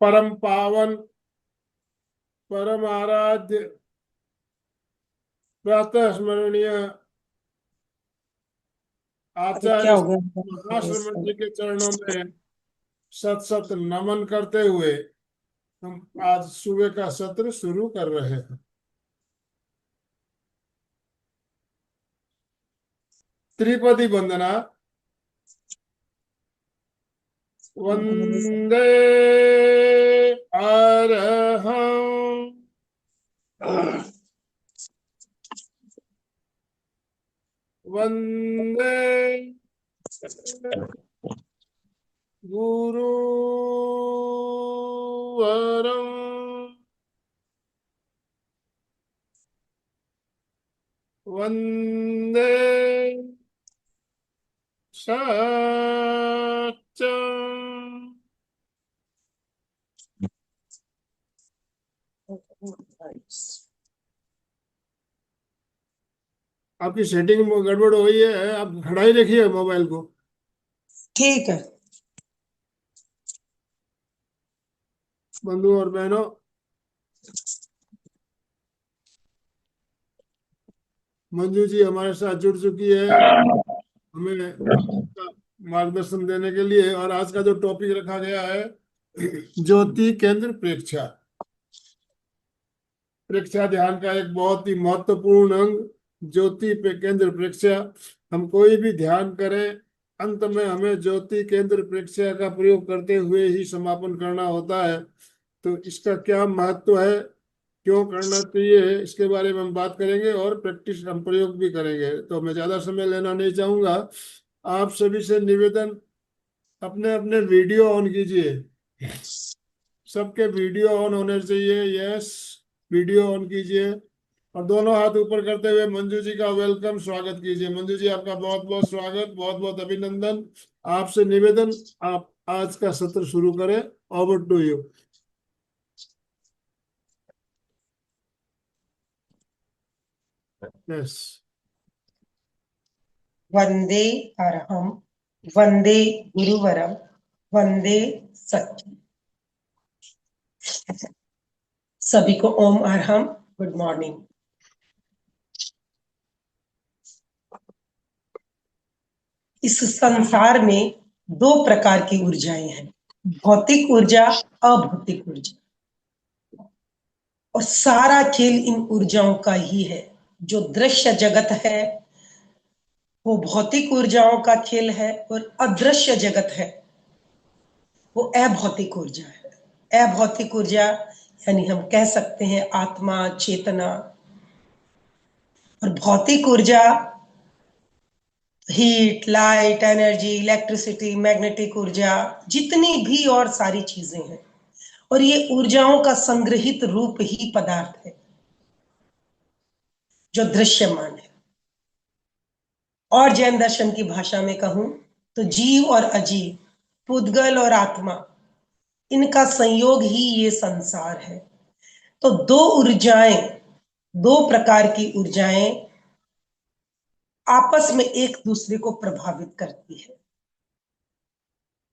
परम पावन, परम आराध्य, प्रातः स्मरणीय क्या आचार्य हो गया? महाश्रमण जी के चरणों में सत सत नमन करते हुए हम आज सुबह का सत्र शुरू कर रहे हैं। त्रिपदी वंदना। वंदे अरहं वंदे गुरुवरं वंदे सत्यं। आपकी सेटिंग में गड़बड़ हुई है, आप खड़ा ही रखिए मोबाइल को। ठीक है। बंधु और बहनों, मंजू जी हमारे साथ जुड़ चुकी है हमें आपका मार्गदर्शन देने के लिए। और आज का जो टॉपिक रखा गया है, ज्योति केंद्र प्रेक्षा। प्रेक्षा ध्यान का एक बहुत ही महत्वपूर्ण अंग ज्योति पे केंद्र प्रेक्षा। हम कोई भी ध्यान करें, अंत में हमें ज्योति केंद्र प्रेक्षा का प्रयोग करते हुए ही समापन करना होता है। तो इसका क्या महत्व है, क्यों करना चाहिए, इसके बारे में हम बात करेंगे और प्रैक्टिस हम प्रयोग भी करेंगे। तो मैं ज्यादा समय लेना नहीं चाहूंगा। आप सभी से निवेदन, अपने अपने वीडियो ऑन कीजिए। सबके वीडियो ऑन होने चाहिए। यस, वीडियो ऑन कीजिए और दोनों हाथ ऊपर करते हुए मंजू जी का वेलकम, स्वागत कीजिए। मंजू जी, आपका बहुत बहुत स्वागत, बहुत बहुत अभिनंदन। आपसे निवेदन, आप आज का सत्र शुरू करें। Over to you. यस। वंदे अरहम, वंदे गुरुवरम, वंदे सत्यम। सभी को ओम अरहम, गुड मॉर्निंग। इस संसार में दो प्रकार की ऊर्जाएं हैं, भौतिक ऊर्जा, अभौतिक ऊर्जा। और सारा खेल इन ऊर्जाओं का ही है। जो दृश्य जगत है वो भौतिक ऊर्जाओं का खेल है, और अदृश्य जगत है वो अभौतिक ऊर्जा है। अभौतिक ऊर्जा यानी हम कह सकते हैं आत्मा, चेतना। और भौतिक ऊर्जा heat, light, energy, electricity, magnetic ऊर्जा, जितनी भी और सारी चीजें हैं। और ये ऊर्जाओं का संग्रहित रूप ही पदार्थ है जो दृश्यमान है। और जैन दर्शन की भाषा में कहूं तो जीव और अजीव, पुद्गल और आत्मा, इनका संयोग ही ये संसार है। तो दो ऊर्जाएं, दो प्रकार की ऊर्जाएं आपस में एक दूसरे को प्रभावित करती है,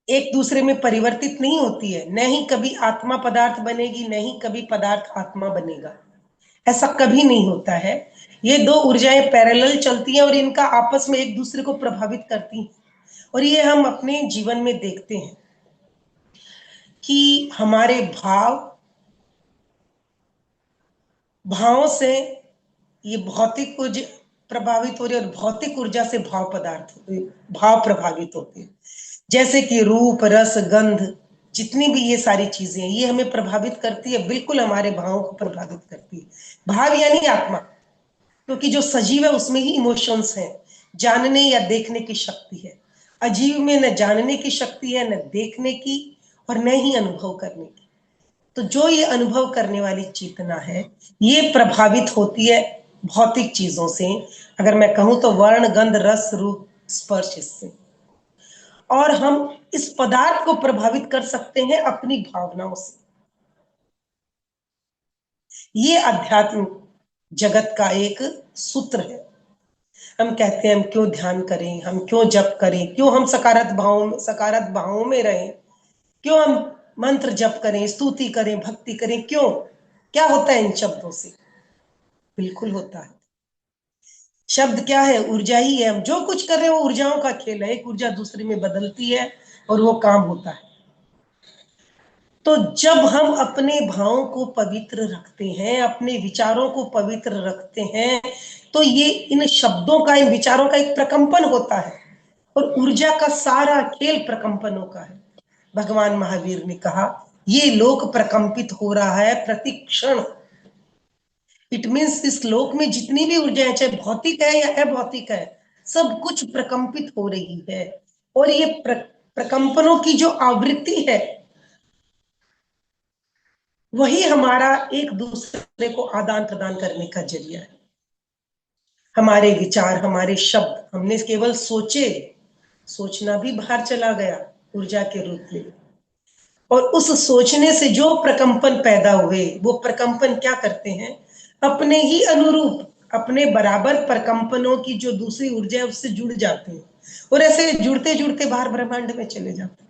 एक दूसरे में परिवर्तित नहीं होती है। न ही कभी आत्मा पदार्थ बनेगी, न ही कभी पदार्थ आत्मा बनेगा। ऐसा कभी नहीं होता है। ये दो ऊर्जाएं पैरेलल चलती हैं और इनका आपस में एक दूसरे को प्रभावित करती हैं। और ये हम अपने जीवन में देखते हैं कि हमारे भावों से ये भौतिक ऊर्जा प्रभावित हो रही है, और भौतिक ऊर्जा से भाव प्रभावित होते हैं। जैसे कि रूप, रस, गंध जितनी भी ये सारी चीजें हैं, ये हमें प्रभावित करती है, बिल्कुल हमारे भावों को प्रभावित करती है। भाव यानी आत्मा, क्योंकि जो सजीव है उसमें ही इमोशंस हैं, जानने या देखने की शक्ति है। अजीव में न जानने की शक्ति है, न देखने की, और न ही अनुभव करने की। तो जो ये अनुभव करने वाली चेतना है, ये प्रभावित होती है भौतिक चीजों से, अगर मैं कहूं तो वर्ण, गंध, रस, रूप, स्पर्श, इससे। और हम इस पदार्थ को प्रभावित कर सकते हैं अपनी भावनाओं से। ये अध्यात्म जगत का एक सूत्र है। हम कहते हैं हम क्यों ध्यान करें, हम क्यों जप करें, क्यों हम सकारात्मक भावों में रहें, क्यों हम मंत्र जप करें, स्तुति करें, भक्ति करें, क्यों? क्या होता है इन शब्दों से? बिल्कुल होता है। शब्द क्या है? ऊर्जा ही है। हम जो कुछ कर रहे हैं वो ऊर्जाओं का खेल है, एक ऊर्जा दूसरी में बदलती है और वो काम होता है। तो जब हम अपने भावों को पवित्र रखते हैं, अपने विचारों को पवित्र रखते हैं, तो ये इन शब्दों का, इन विचारों का एक प्रकंपन होता है, और ऊर्जा का सारा खेल प्रकंपनों का है। भगवान महावीर ने कहा, ये लोक प्रकंपित हो रहा है प्रति क्षण। इट मीन्स इस लोक में जितनी भी ऊर्जा है, चाहे भौतिक है या अभौतिक है, सब कुछ प्रकंपित हो रही है। और ये प्रकंपनों की जो आवृत्ति है, वही हमारा एक दूसरे को आदान प्रदान करने का जरिया है। हमारे विचार, हमारे शब्द, हमने केवल सोचे, सोचना भी बाहर चला गया ऊर्जा के रूप में, और उस सोचने से जो प्रकंपन पैदा हुए, वो प्रकंपन क्या करते हैं? अपने ही अनुरूप, अपने बराबर प्रकंपनों की जो दूसरी ऊर्जा है उससे जुड़ जाते हैं, और ऐसे जुड़ते जुड़ते बाहर ब्रह्मांड में चले जाते हैं।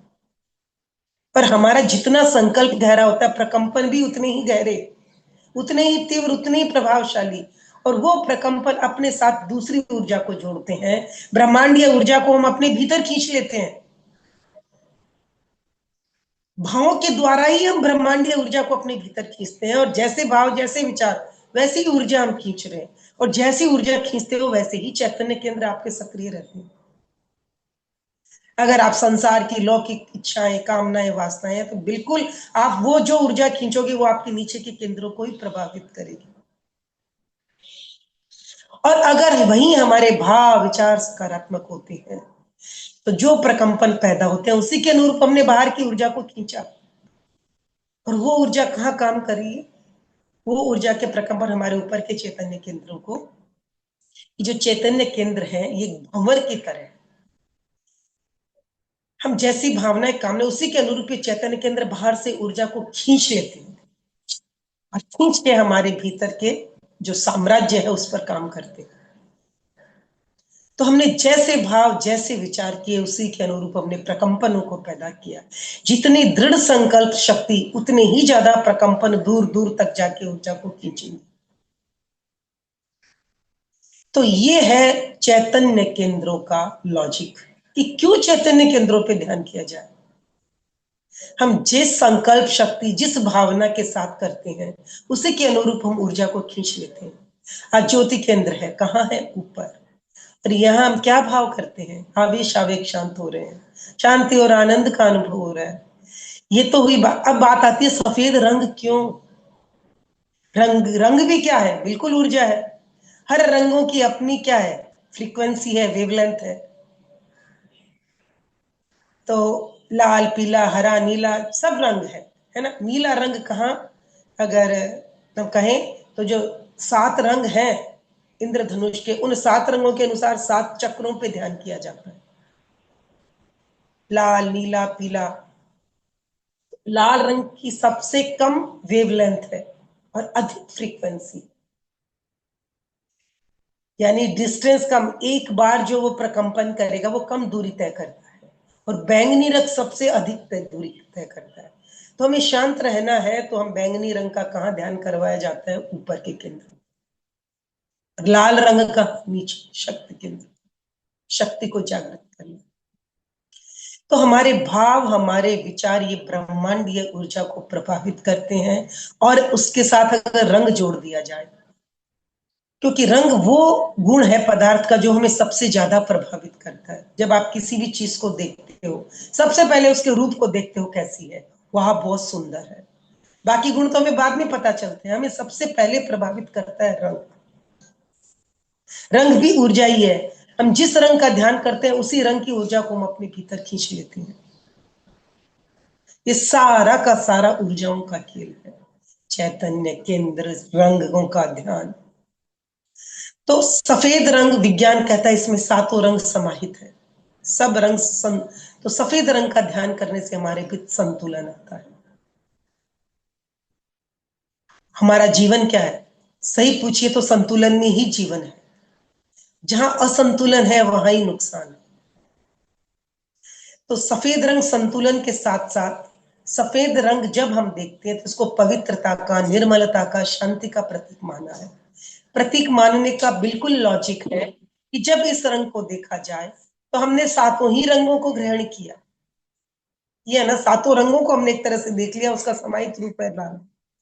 पर हमारा जितना संकल्प गहरा होता है, प्रकंपन भी उतने ही गहरे, उतने ही तीव्र, उतने ही प्रभावशाली, और वो प्रकंपन अपने साथ दूसरी ऊर्जा को जोड़ते हैं। ब्रह्मांडीय ऊर्जा को हम अपने भीतर खींच लेते हैं। भावों के द्वारा ही हम ब्रह्मांडीय ऊर्जा को अपने भीतर खींचते हैं, और जैसे भाव, जैसे विचार, वैसी ऊर्जा हम खींच रहे हैं, और जैसी ऊर्जा खींचते हो वैसे ही चैतन्य केंद्र आपके सक्रिय रहते हैं। अगर आप संसार की लौकिक इच्छाएं, कामनाएं, वासनाएं हैं, तो बिल्कुल आप वो जो ऊर्जा खींचोगे वो आपके नीचे के केंद्रों को ही प्रभावित करेगी। और अगर वही हमारे भाव, विचार सकारात्मक होते हैं, तो जो प्रकंपन पैदा होते हैं उसी के अनुरूप हमने बाहर की ऊर्जा को खींचा, और वो ऊर्जा कहाँ काम कर रही है? वो ऊर्जा के प्रकंपन हमारे ऊपर के चैतन्य केंद्रों को, जो चैतन्य केंद्र है ये भंवर की तरह है। हम जैसी भावनाएं, कामना, उसी के अनुरूप चैतन्य केंद्र बाहर से ऊर्जा को खींच लेते हैं, और खींच के हमारे भीतर के जो साम्राज्य है उस पर काम करते हैं। तो हमने जैसे भाव, जैसे विचार किए, उसी के अनुरूप हमने प्रकंपनों को पैदा किया। जितनी दृढ़ संकल्प शक्ति, उतने ही ज्यादा प्रकंपन दूर दूर तक जाके ऊर्जा को खींचेंगे। तो ये है चैतन्य केंद्रों का लॉजिक, कि क्यों चैतन्य केंद्रों पे ध्यान किया जाए। हम जिस संकल्प शक्ति, जिस भावना के साथ करते हैं, उसी के अनुरूप हम ऊर्जा को खींच लेते हैं। आज ज्योति केंद्र है, कहाँ है? ऊपर। और यहाँ हम क्या भाव करते हैं? आवेश, आवेग शांत हो रहे हैं, शांति और आनंद का अनुभव हो रहा है। ये तो हुई बात। अब बात आती है सफेद रंग क्यों? रंग भी क्या है? बिल्कुल ऊर्जा है। हर रंगों की अपनी क्या है? फ्रीक्वेंसी है, वेवलेंथ है। तो लाल, पीला, हरा, नीला सब रंग है ना? नीला रंग कहाँ, अगर हम कहें तो जो 7 रंग हैं इंद्रधनुष के, उन 7 रंगों के अनुसार 7 चक्रों पे ध्यान किया जाता है। लाल, नीला, पीला। लाल रंग की सबसे कम वेवलेंथ है और अधिक फ्रीक्वेंसी, यानी डिस्टेंस कम, एक बार जो वो प्रकंपन करेगा वो कम दूरी तय करता है। और बैंगनी रंग सबसे अधिक दूरी तय करता है। तो हमें शांत रहना है तो हम बैंगनी रंग का कहाँ ध्यान करवाया जाता है? ऊपर के केंद्र। लाल रंग का नीचे, शक्ति केंद्र, शक्ति को जागृत करना। तो हमारे भाव, हमारे विचार ये ब्रह्मांडीय ऊर्जा को प्रभावित करते हैं। और उसके साथ अगर रंग जोड़ दिया जाए, क्योंकि रंग वो गुण है पदार्थ का जो हमें सबसे ज्यादा प्रभावित करता है। जब आप किसी भी चीज को देखते हो, सबसे पहले उसके रूप को देखते हो कैसी है, वह बहुत सुंदर है। बाकी गुण तो हमें बाद में पता चलते हैं, हमें सबसे पहले प्रभावित करता है रंग। रंग भी ऊर्जा ही है। हम जिस रंग का ध्यान करते हैं उसी रंग की ऊर्जा को हम अपने भीतर खींच लेते हैं। ये सारा का सारा ऊर्जाओं का खेल है, चैतन्य केंद्र रंगों का ध्यान। तो सफेद रंग, विज्ञान कहता है इसमें सातों रंग समाहित है, सब रंग तो सफेद रंग का ध्यान करने से हमारे बीच संतुलन आता है। हमारा जीवन क्या है, सही पूछिए तो संतुलन में ही जीवन है। जहां असंतुलन है वहां ही नुकसान है। तो सफेद रंग संतुलन के साथ साथ, सफेद रंग जब हम देखते हैं तो इसको पवित्रता का, निर्मलता का, शांति का प्रतीक माना है। प्रतीक मानने का बिल्कुल लॉजिक है कि जब इस रंग को देखा जाए तो हमने सातों ही रंगों को ग्रहण किया। ये है ना, सातों रंगों को हमने एक तरह से देख लिया, उसका समाहित रूप है लाल,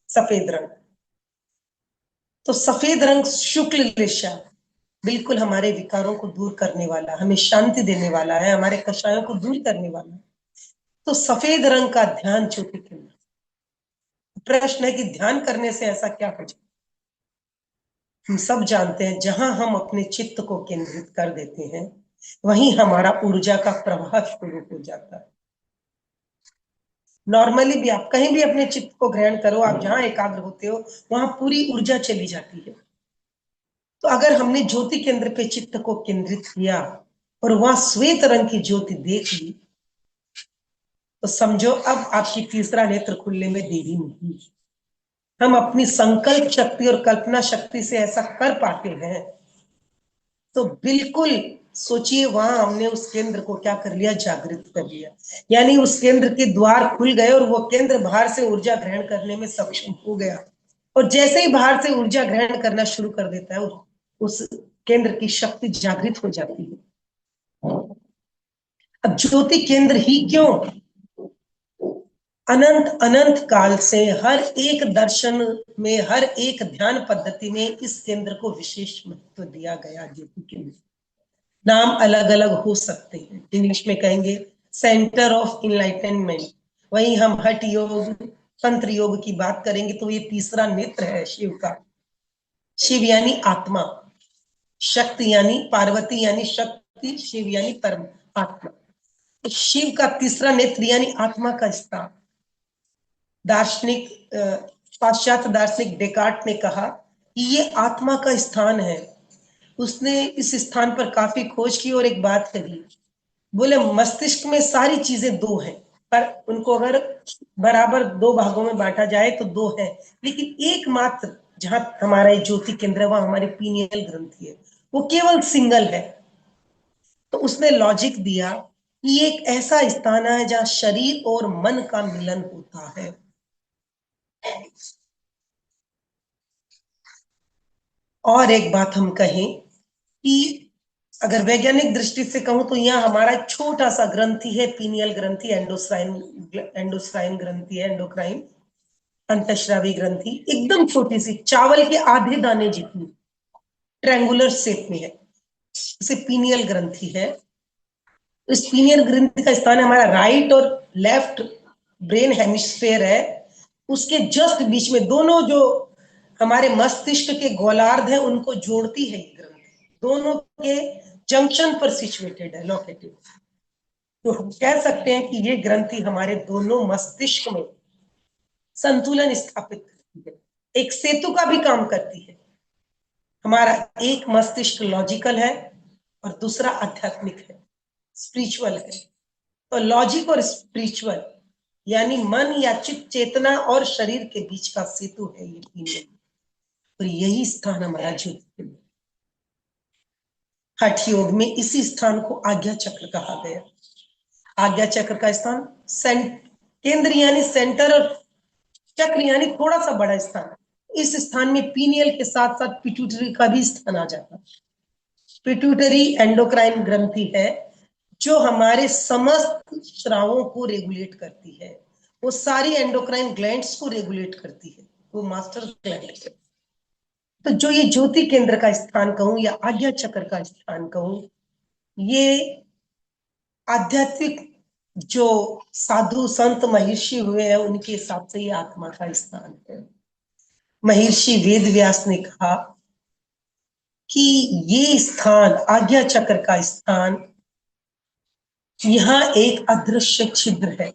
सफेद रंग। तो सफेद रंग शुक्ल दिशा, बिल्कुल हमारे विकारों को दूर करने वाला, हमें शांति देने वाला है, हमारे कषायों को दूर करने वाला है। तो सफेद रंग का ध्यान ज्योति केंद्र। प्रश्न है कि ध्यान करने से ऐसा क्या हो जाए। हम सब जानते हैं जहां हम अपने चित्त को केंद्रित कर देते हैं वहीं हमारा ऊर्जा का प्रवाह शुरू हो जाता है। नॉर्मली भी आप कहीं भी अपने चित्त को ग्रहण करो, आप जहां एकाग्र होते हो वहां पूरी ऊर्जा चली जाती है। तो अगर हमने ज्योति केंद्र पे चित्त को केंद्रित किया और वहां श्वेत रंग की ज्योति देख ली, तो समझो अब आपकी तीसरा नेत्र खुलने में देरी नहीं। हम अपनी संकल्प शक्ति और कल्पना शक्ति से ऐसा कर पाते हैं तो बिल्कुल सोचिए, वहां हमने उस केंद्र को क्या कर लिया, जागृत कर लिया। यानी उस केंद्र के द्वार खुल गए और वो केंद्र बाहर से ऊर्जा ग्रहण करने में सक्षम हो गया। और जैसे ही बाहर से ऊर्जा ग्रहण करना शुरू कर देता है, उस केंद्र की शक्ति जागृत हो जाती है। अब ज्योति केंद्र ही क्यों, अनंत अनंत काल से हर एक दर्शन में, हर एक ध्यान पद्धति में इस केंद्र को विशेष महत्व दिया गया। ज्योति केंद्र नाम अलग अलग हो सकते हैं, इंग्लिश में कहेंगे सेंटर ऑफ इनलाइटनमेंट, वहीं हम हठ योग, तंत्र योग की बात करेंगे तो ये तीसरा नेत्र है शिव का। शिव यानी आत्मा, शक्ति यानी पार्वती यानी शक्ति, शिव यानी परम आत्मा। तो शिव का तीसरा नेत्र यानी आत्मा का स्थान। दार्शनिक, पाश्चात्य दार्शनिक डेकार्ट ने कहा कि ये आत्मा का स्थान है। उसने इस स्थान पर काफी खोज की और एक बात कही, बोले मस्तिष्क में सारी चीजें दो हैं, पर उनको अगर बराबर दो भागों में बांटा जाए तो दो है, लेकिन एकमात्र जहां हमारा ज्योति केंद्र है वहां हमारी पीनियल ग्रंथि है, वो केवल सिंगल है। तो उसने लॉजिक दिया कि एक ऐसा स्थान है जहां शरीर और मन का मिलन होता है। और एक बात हम कहें कि अगर वैज्ञानिक दृष्टि से कहूं तो यहाँ हमारा छोटा सा ग्रंथि है, पीनियल ग्रंथि, एंडोस्राइन ग्रंथि है, एंडोक्राइन अंतःस्रावी ग्रंथि, एकदम छोटी सी, चावल के आधे दाने जितनी, ट्रायंगुलर शेप में है, इसे पीनियल ग्रंथि है। इस पीनियल ग्रंथि का स्थान हमारा राइट और लेफ्ट ब्रेन हेमिस्फेयर है, उसके जस्ट बीच में, दोनों जो हमारे मस्तिष्क के गोलार्ध है उनको जोड़ती है ये ग्रंथि, दोनों के जंक्शन पर सिचुएटेड है, लोकेटेड। तो हम कह सकते हैं कि ये ग्रंथि हमारे दोनों मस्तिष्क में संतुलन स्थापित करती है, एक सेतु का भी काम करती है। हमारा एक मस्तिष्क लॉजिकल है और दूसरा आध्यात्मिक है, स्पिरिचुअल है। तो लॉजिक और स्पिरिचुअल यानी मन या चित्त चेतना और शरीर के बीच का सेतु है ये पीनियल, और यही स्थान हमारा ज्योति है। हठ योग में इसी स्थान को आज्ञा चक्र कहा गया। आज्ञा चक्र का स्थान केंद्र यानी सेंटर, और चक्र यानी थोड़ा सा बड़ा स्थान। इस स्थान में पीनियल के साथ साथ पिट्यूटरी का भी स्थान आ जाता है। पिट्यूटरी एंडोक्राइन ग्रंथि है जो हमारे समस्त स्रावों को रेगुलेट करती है, वो सारी एंडोक्राइन ग्लैंड्स को रेगुलेट करती है, वो मास्टर ग्लैंड है। तो जो ये ज्योति केंद्र का स्थान कहूं या आज्ञा चक्र का स्थान कहूं, ये आध्यात्मिक जो साधु संत महर्षि हुए हैं उनके हिसाब से ये आत्मा का स्थान है। महर्षि वेद व्यास ने कहा कि ये स्थान, आज्ञा चक्र का स्थान, यहाँ एक अदृश्य छिद्र है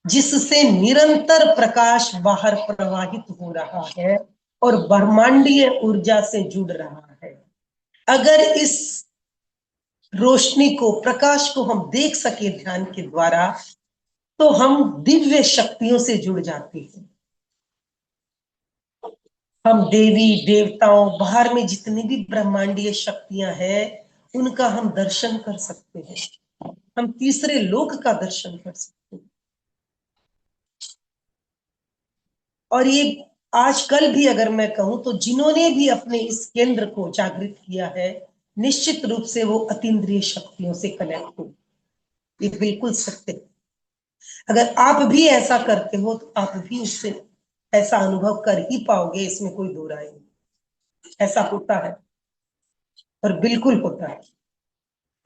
जिससे निरंतर प्रकाश बाहर प्रवाहित हो रहा है और ब्रह्मांडीय ऊर्जा से जुड़ रहा है। अगर इस रोशनी को, प्रकाश को हम देख सके ध्यान के द्वारा, तो हम दिव्य शक्तियों से जुड़ जाते हैं। हम देवी देवताओं, बाहर में जितनी भी ब्रह्मांडीय शक्तियां हैं, उनका हम दर्शन कर सकते हैं। हम तीसरे लोक का दर्शन कर सकते हैं। और ये आजकल भी अगर मैं कहूं तो जिन्होंने भी अपने इस केंद्र को जागृत किया है, निश्चित रूप से वो अतीन्द्रिय शक्तियों से कनेक्ट हो। ये बिल्कुल सत्य है। अगर आप भी ऐसा करते हो तो आप भी उससे ऐसा अनुभव कर ही पाओगे, इसमें कोई दो राय नहीं। ऐसा होता है और बिल्कुल होता है।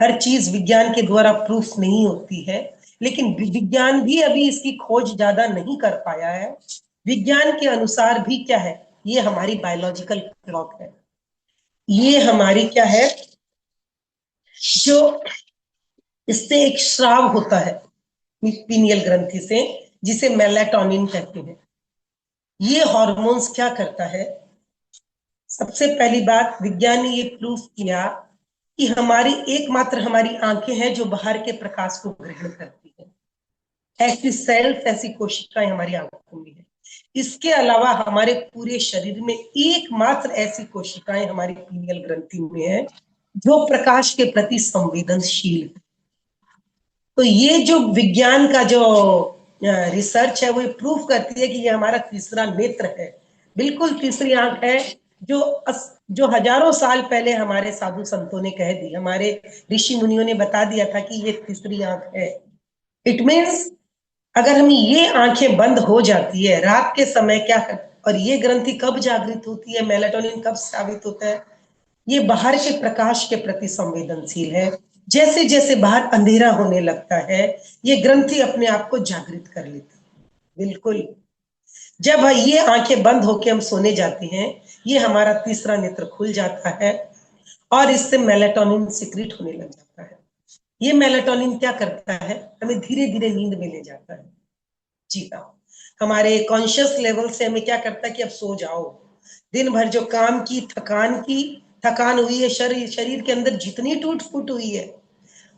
हर चीज विज्ञान के द्वारा प्रूफ नहीं होती है, लेकिन विज्ञान भी अभी इसकी खोज ज्यादा नहीं कर पाया है। विज्ञान के अनुसार भी क्या है, ये हमारी बायोलॉजिकल क्लॉक है। ये हमारी क्या है, जो इससे एक स्राव होता है पीनियल ग्रंथि से, जिसे मेलाटोनिन कहते हैं। ये हार्मोन्स क्या करता है, सबसे पहली बात विज्ञान ने ये प्रूफ किया कि हमारी एकमात्र हमारी आंखें हैं जो बाहर के प्रकाश को ग्रहण करती है। ऐसी सेल्स, ऐसी कोशिकाएं हमारी आंखों में है। इसके अलावा हमारे पूरे शरीर में एकमात्र ऐसी कोशिकाएं हमारी पीनियल ग्रंथि में है जो प्रकाश के प्रति संवेदनशील है। तो ये जो विज्ञान का जो रिसर्च है, वो प्रूफ करती है कि ये हमारा तीसरा नेत्र है, बिल्कुल तीसरी आंख है, जो हजारों साल पहले हमारे साधु संतों ने कह दी, हमारे ऋषि मुनियों ने बता दिया था कि ये तीसरी आंख है। इट मीन्स अगर हम ये आंखें बंद हो जाती है रात के समय, क्या कर, और ये ग्रंथि कब जागृत होती है, मेलाटोनिन कब साबित होता है, ये बाहर के प्रकाश के प्रति संवेदनशील है। जैसे जैसे बाहर अंधेरा होने लगता है, ये ग्रंथि अपने आप को जागृत कर लेती है। बिल्कुल, जब ये आंखें बंद होकर हम सोने जाते हैं, ये हमारा तीसरा नेत्र खुल जाता है और इससे मेलाटोनिन सिक्रीट होने लग जाता है। ये मेलाटोनिन क्या करता है, हमें धीरे धीरे नींद में ले जाता है। जी हाँ, हमारे कॉन्शियस लेवल से हमें क्या करता है कि अब सो जाओ। दिन भर जो काम की थकान हुई है, शरीर के अंदर जितनी टूट फूट हुई है,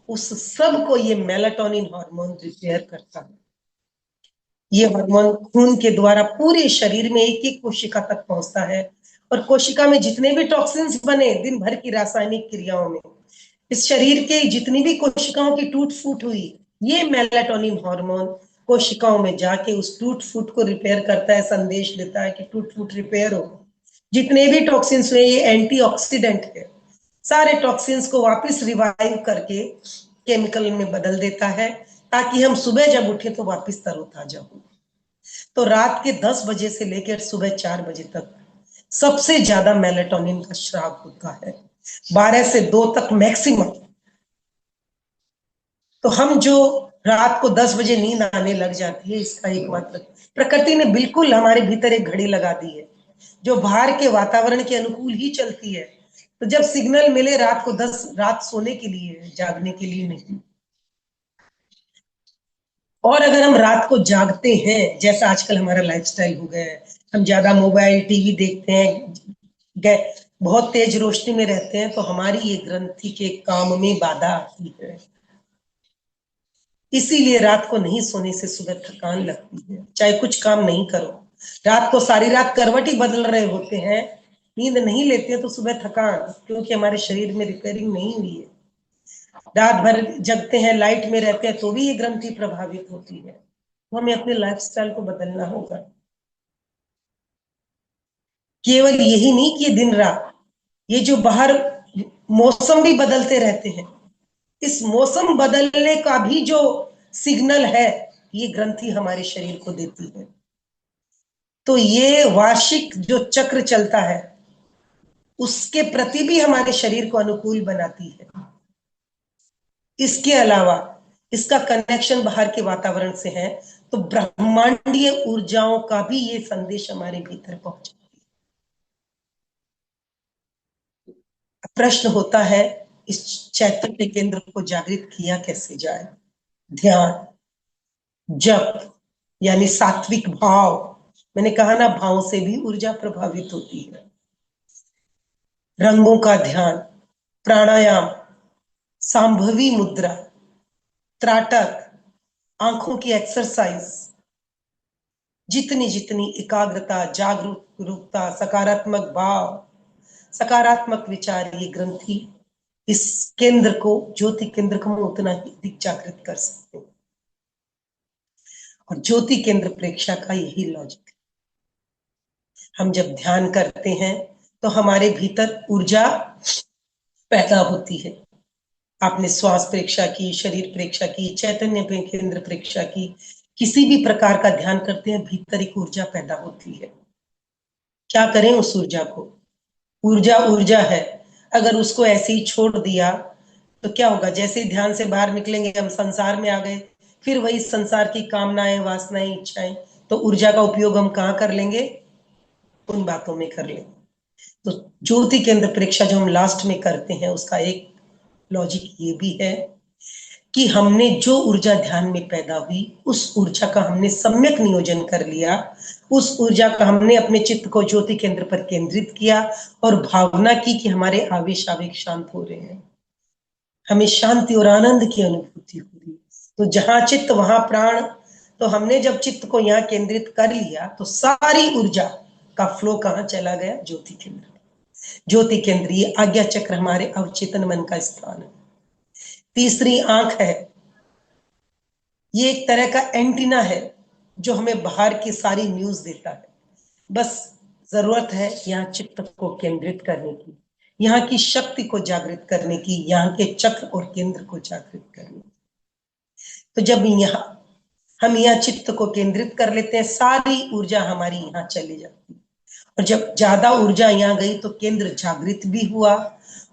उस सब को ये मेलाटोनिन हार्मोन रिपेयर करता है। ये हार्मोन खून के द्वारा पूरे शरीर में एक एक कोशिका तक पहुंचता है, और कोशिका में जितने भी टॉक्सिन्स बने दिन भर की रासायनिक क्रियाओं में, इस शरीर के जितनी भी कोशिकाओं की टूट फूट हुई, ये मेलाटोनिन हार्मोन कोशिकाओं में जाके उस टूट फूट को रिपेयर करता है, संदेश देता है कि टूट फूट रिपेयर हो। जितने भी टॉक्सिन्स हुए, ये एंटीऑक्सीडेंट है, सारे टॉक्सिन्स को वापस रिवाइव करके केमिकल में बदल देता है, ताकि हम सुबह जब उठे तो वापस तरोताजा हो। तो रात के 10 बजे से लेकर सुबह 4 बजे तक सबसे ज्यादा मेलाटोनिन का स्राव होता है, 12 से 2 तक मैक्सिमम। तो हम जो रात को 10 बजे नींद आने लग जाती है, इसका एकमात्र, प्रकृति ने बिल्कुल हमारे भीतर एक घड़ी लगा दी है जो बाहर के वातावरण के अनुकूल ही चलती है। तो जब सिग्नल मिले रात को 10, रात सोने के लिए, जागने के लिए नहीं। और अगर हम रात को जागते हैं, जैसा आजकल हमारा लाइफस्टाइल हो गया है, हम ज्यादा मोबाइल टीवी देखते हैं, बहुत तेज रोशनी में रहते हैं, तो हमारी ये ग्रंथि के काम में बाधा आती है। इसीलिए रात को नहीं सोने से सुबह थकान लगती है, चाहे कुछ काम नहीं करो। रात को सारी रात करवट ही बदल रहे होते हैं, नींद नहीं लेते हैं, तो सुबह थकान, क्योंकि हमारे शरीर में रिपेयरिंग नहीं हुई है। रात भर जगते हैं, लाइट में रहते हैं, तो भी ये ग्रंथि प्रभावित होती है। तो हमें अपने लाइफस्टाइल को बदलना होगा। केवल यही नहीं कि दिन रात, ये जो बाहर मौसम भी बदलते रहते हैं, इस मौसम बदलने का भी जो सिग्नल है, ये ग्रंथि हमारे शरीर को देती है। तो ये वार्षिक जो चक्र चलता है, उसके प्रति भी हमारे शरीर को अनुकूल बनाती है। इसके अलावा इसका कनेक्शन बाहर के वातावरण से है, तो ब्रह्मांडीय ऊर्जाओं का भी ये संदेश हमारे भीतर पहुंचा। प्रश्न होता है, इस चैतन्य केंद्र को जागृत किया कैसे जाए? ध्यान, जप, यानी सात्विक भाव। मैंने कहा ना, भाव से भी ऊर्जा प्रभावित होती है। रंगों का ध्यान, प्राणायाम, सांभवी मुद्रा, त्राटक, आंखों की एक्सरसाइज, जितनी जितनी एकाग्रता, जागरूकता, सकारात्मक भाव, सकारात्मक विचार, ये ग्रंथि इस केंद्र को, ज्योति केंद्र को, हम उतना ही अधिक जागृत कर सकते हैं। और ज्योति केंद्र प्रेक्षा का यही लॉजिक है। हम जब ध्यान करते हैं तो हमारे भीतर ऊर्जा पैदा होती है। आपने श्वास प्रेक्षा की, शरीर प्रेक्षा की, चैतन्य केंद्र प्रेक्षा की, किसी भी प्रकार का ध्यान करते हैं, भीतर एक ऊर्जा पैदा होती है। क्या करें उस ऊर्जा को? ऊर्जा ऊर्जा है, अगर उसको ऐसे ही छोड़ दिया तो क्या होगा? जैसे ही ध्यान से बाहर निकलेंगे, हम संसार में आ गए, फिर वही संसार की कामनाएं, वासनाएं, इच्छाएं, तो ऊर्जा का उपयोग हम कहाँ कर लेंगे? उन बातों में कर लेंगे। तो ज्योति केंद्र परीक्षा जो हम लास्ट में करते हैं, उसका एक लॉजिक ये भी है कि हमने जो ऊर्जा ध्यान में पैदा हुई, उस ऊर्जा का हमने सम्यक नियोजन कर लिया, उस ऊर्जा का हमने अपने चित्त को ज्योति केंद्र पर केंद्रित किया और भावना की कि हमारे आवेश आवेग शांत हो रहे हैं, हमें शांति और आनंद की अनुभूति हो रही है। तो जहां चित्त वहां प्राण। तो हमने जब चित्त को यहाँ केंद्रित कर लिया तो सारी ऊर्जा का फ्लो कहाँ चला गया? ज्योति केंद्र। ज्योति केंद्र, ये आज्ञा चक्र हमारे अवचेतन मन का स्थान है। तीसरी आंख है, ये एक तरह का एंटीना है जो हमें बाहर की सारी न्यूज देता है। बस जरूरत है यहाँ चित्त को केंद्रित करने की, यहाँ की शक्ति को जागृत करने की, यहाँ के चक्र और केंद्र को जागृत करने की। तो जब हम यहाँ चित्त को केंद्रित कर लेते हैं, सारी ऊर्जा हमारी यहाँ चली जाती है। और जब ज्यादा ऊर्जा यहाँ गई तो केंद्र जागृत भी हुआ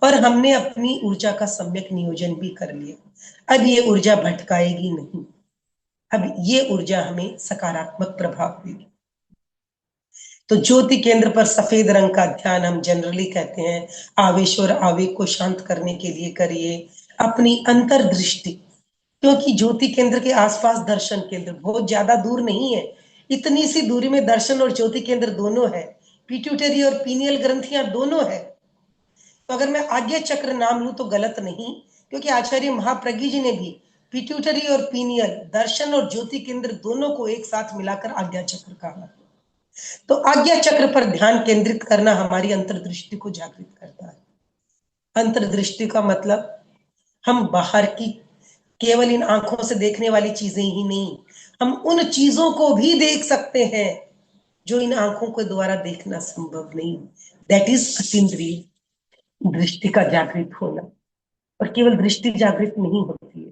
और हमने अपनी ऊर्जा का सम्यक नियोजन भी कर लिया। अब ये ऊर्जा भटकाएगी नहीं, अब ये ऊर्जा हमें सकारात्मक प्रभाव देगी। तो ज्योति केंद्र पर सफेद रंग का ध्यान हम जनरली कहते हैं आवेश और आवेग को शांत करने के लिए करिए। अपनी अंतर्दृष्टि, क्योंकि ज्योति केंद्र के आसपास दर्शन केंद्र बहुत ज्यादा दूर नहीं है, इतनी सी दूरी में दर्शन और ज्योति केंद्र दोनों है, पिट्यूटरी और पीनियल ग्रंथियां दोनों है। तो अगर मैं आज्ञा चक्र नाम लूं तो गलत नहीं, क्योंकि आचार्य महाप्रज्ञ जी ने भी पिट्यूटरी और पीनियल, दर्शन और ज्योति केंद्र दोनों को एक साथ मिलाकर आज्ञा चक्र कहा। तो आज्ञा चक्र पर ध्यान केंद्रित करना हमारी अंतर्दृष्टि को जागृत करता है। अंतर्दृष्टि का मतलब हम बाहर की केवल इन आंखों से देखने वाली चीजें ही नहीं, हम उन चीजों को भी देख सकते हैं जो इन आंखों के द्वारा देखना संभव नहीं। दैट इज अतीन्द्रिय दृष्टि का जागृत होना। और केवल दृष्टि जागृत नहीं होती है,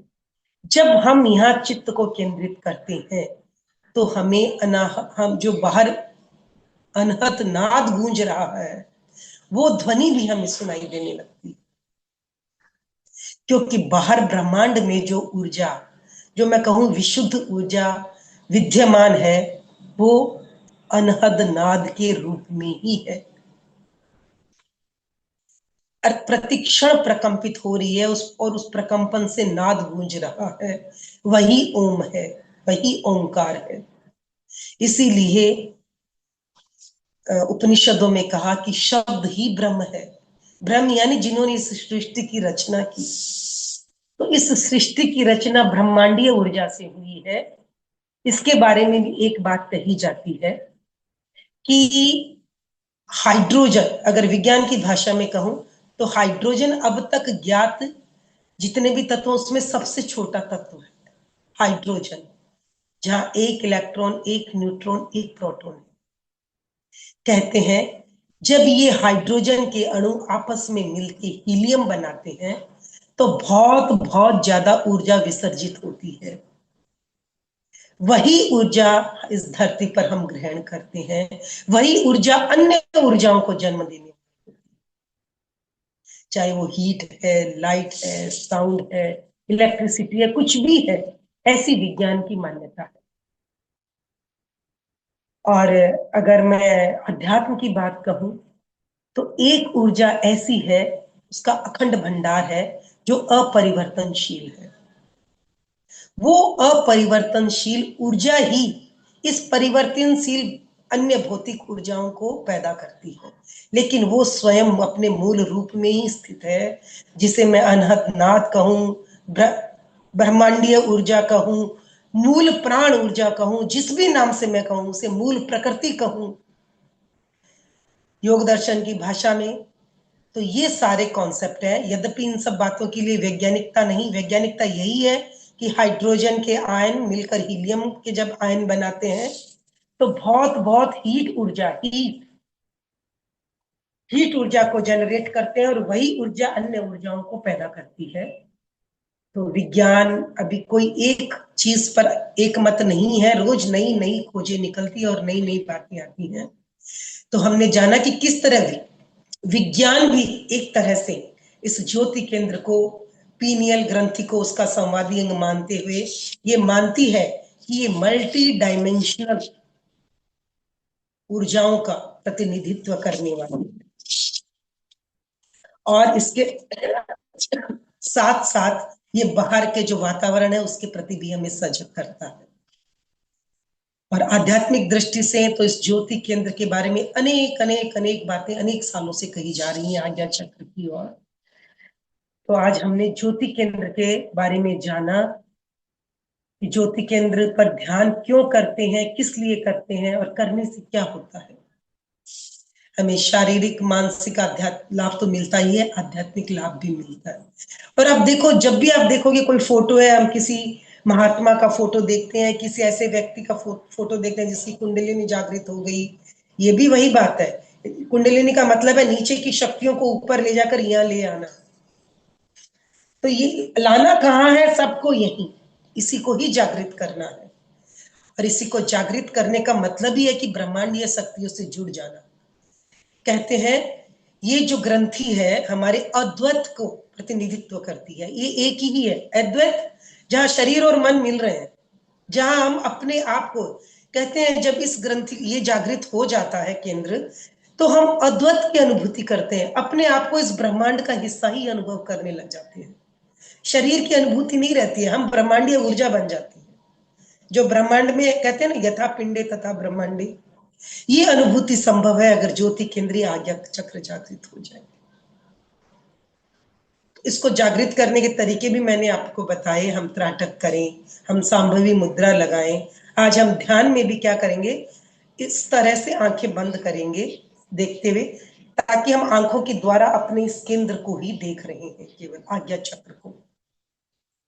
जब हम यहाँ चित्त को केंद्रित करते हैं तो हमें हम जो बाहर अनहत नाद गूंज रहा है, वो ध्वनि भी हमें सुनाई देने लगती है। क्योंकि बाहर ब्रह्मांड में जो ऊर्जा, जो मैं कहूं विशुद्ध ऊर्जा विद्यमान है, वो अनहद नाद के रूप में ही है और प्रतिक्षण प्रकंपित हो रही है और उस प्रकंपन से नाद गूंज रहा है। वही ओम है, वही ओंकार है। इसीलिए उपनिषदों में कहा कि शब्द ही ब्रह्म है। ब्रह्म यानी जिन्होंने इस सृष्टि की रचना की। तो इस सृष्टि की रचना ब्रह्मांडीय ऊर्जा से हुई है। इसके बारे में भी एक बात कही जाती है कि हाइड्रोजन, अगर विज्ञान की भाषा में कहूं तो हाइड्रोजन अब तक ज्ञात जितने भी तत्व उसमें सबसे छोटा तत्व है हाइड्रोजन, जहां एक इलेक्ट्रॉन, एक न्यूट्रॉन, एक प्रोटॉन है। कहते हैं जब ये हाइड्रोजन के अणु आपस में मिलकर हीलियम बनाते हैं तो बहुत बहुत ज्यादा ऊर्जा विसर्जित होती है। वही ऊर्जा इस धरती पर हम ग्रहण करते हैं, वही ऊर्जा अन्य ऊर्जाओं को जन्म देने, चाहे वो हीट है, लाइट है, साउंड है, इलेक्ट्रिसिटी है, कुछ भी है, ऐसी विज्ञान की मान्यता है। और अगर मैं अध्यात्म की बात कहूं तो एक ऊर्जा ऐसी है, उसका अखंड भंडार है, जो अपरिवर्तनशील है। वो अपरिवर्तनशील ऊर्जा ही इस परिवर्तनशील अन्य भौतिक ऊर्जाओं को पैदा करती है, लेकिन वो स्वयं अपने मूल रूप में ही स्थित है, जिसे मैं अनहद नाद कहूं, ब्रह्मांडीय ऊर्जा कहूं, मूल प्राण ऊर्जा कहूं, जिस भी नाम से मैं कहूं, उसे मूल प्रकृति कहूं योग दर्शन की भाषा में। तो ये सारे कॉन्सेप्ट है। यद्यपि इन सब बातों के लिए वैज्ञानिकता नहीं, वैज्ञानिकता यही है कि हाइड्रोजन के आयन मिलकर हीलियम के जब आयन बनाते हैं तो बहुत बहुत हीट ऊर्जा को जनरेट करते हैं, और वही ऊर्जा अन्य ऊर्जाओं को पैदा करती है। तो विज्ञान अभी कोई एक चीज पर एक मत नहीं है, रोज नई नई खोजें निकलती है और नई नई बातें आती हैं। तो हमने जाना कि किस तरह विज्ञान भी एक तरह से इस ज्योति केंद्र को, पीनियल ग्रंथि को उसका संवादी अंग मानते हुए ये मानती है कि ये मल्टी डायमेंशनल ऊर्जाओं का प्रतिनिधित्व करने वाली है, और इसके साथ साथ ये बाहर के जो वातावरण है उसके प्रति भी हमें सजग करता है। और आध्यात्मिक दृष्टि से तो इस ज्योति केंद्र के बारे में अनेक अनेक अनेक बातें अनेक सालों से कही जा रही हैं आज्ञा चक्र की ओर। तो आज हमने ज्योति केंद्र के बारे में जाना कि ज्योति केंद्र पर ध्यान क्यों करते हैं, किस लिए करते हैं, और करने से क्या होता है। हमें शारीरिक मानसिक आध्यात्मिक लाभ तो मिलता ही है, आध्यात्मिक लाभ भी मिलता है। और अब देखो, जब भी आप देखोगे कोई फोटो है, हम किसी महात्मा का फोटो देखते हैं, किसी ऐसे व्यक्ति का फोटो देखते हैं जिसकी कुंडलिनी जागृत हो गई, ये भी वही बात है। कुंडलिनी का मतलब है नीचे की शक्तियों को ऊपर ले जाकर यहाँ ले आना। तो ये लाना कहाँ है, सबको यही, इसी को ही जागृत करना है। और इसी को जागृत करने का मतलब ही है कि ब्रह्मांडीय शक्तियों से जुड़ जाना। कहते हैं ये जो ग्रंथि है हमारे अद्वैत को प्रतिनिधित्व करती है। ये एक ही है अद्वैत, जहां शरीर और मन मिल रहे हैं, जहां हम अपने आप को कहते हैं। जब इस ग्रंथि ये जागृत हो जाता है केंद्र, तो हम अद्वैत की अनुभूति करते हैं, अपने आप को इस ब्रह्मांड का हिस्सा ही अनुभव करने लग जाते हैं। शरीर की अनुभूति नहीं रहती है, हम ब्रह्मांडीय ऊर्जा बन जाती है। जो ब्रह्मांड में कहते हैं ना, यथा पिंडे तथा ब्रह्मांडे, ये अनुभूति संभव है अगर ज्योति केंद्रीय आज्ञा चक्र जागृत हो जाए। इसको जागृत करने के तरीके भी मैंने आपको बताए। हम त्राटक करें, हम सांभवी मुद्रा लगाएं। आज हम ध्यान में भी क्या करेंगे, इस तरह से आंखें बंद करेंगे देखते हुए, ताकि हम आंखों के द्वारा अपने इस केंद्र को ही देख रहे हैं, केवल आज्ञा चक्र को।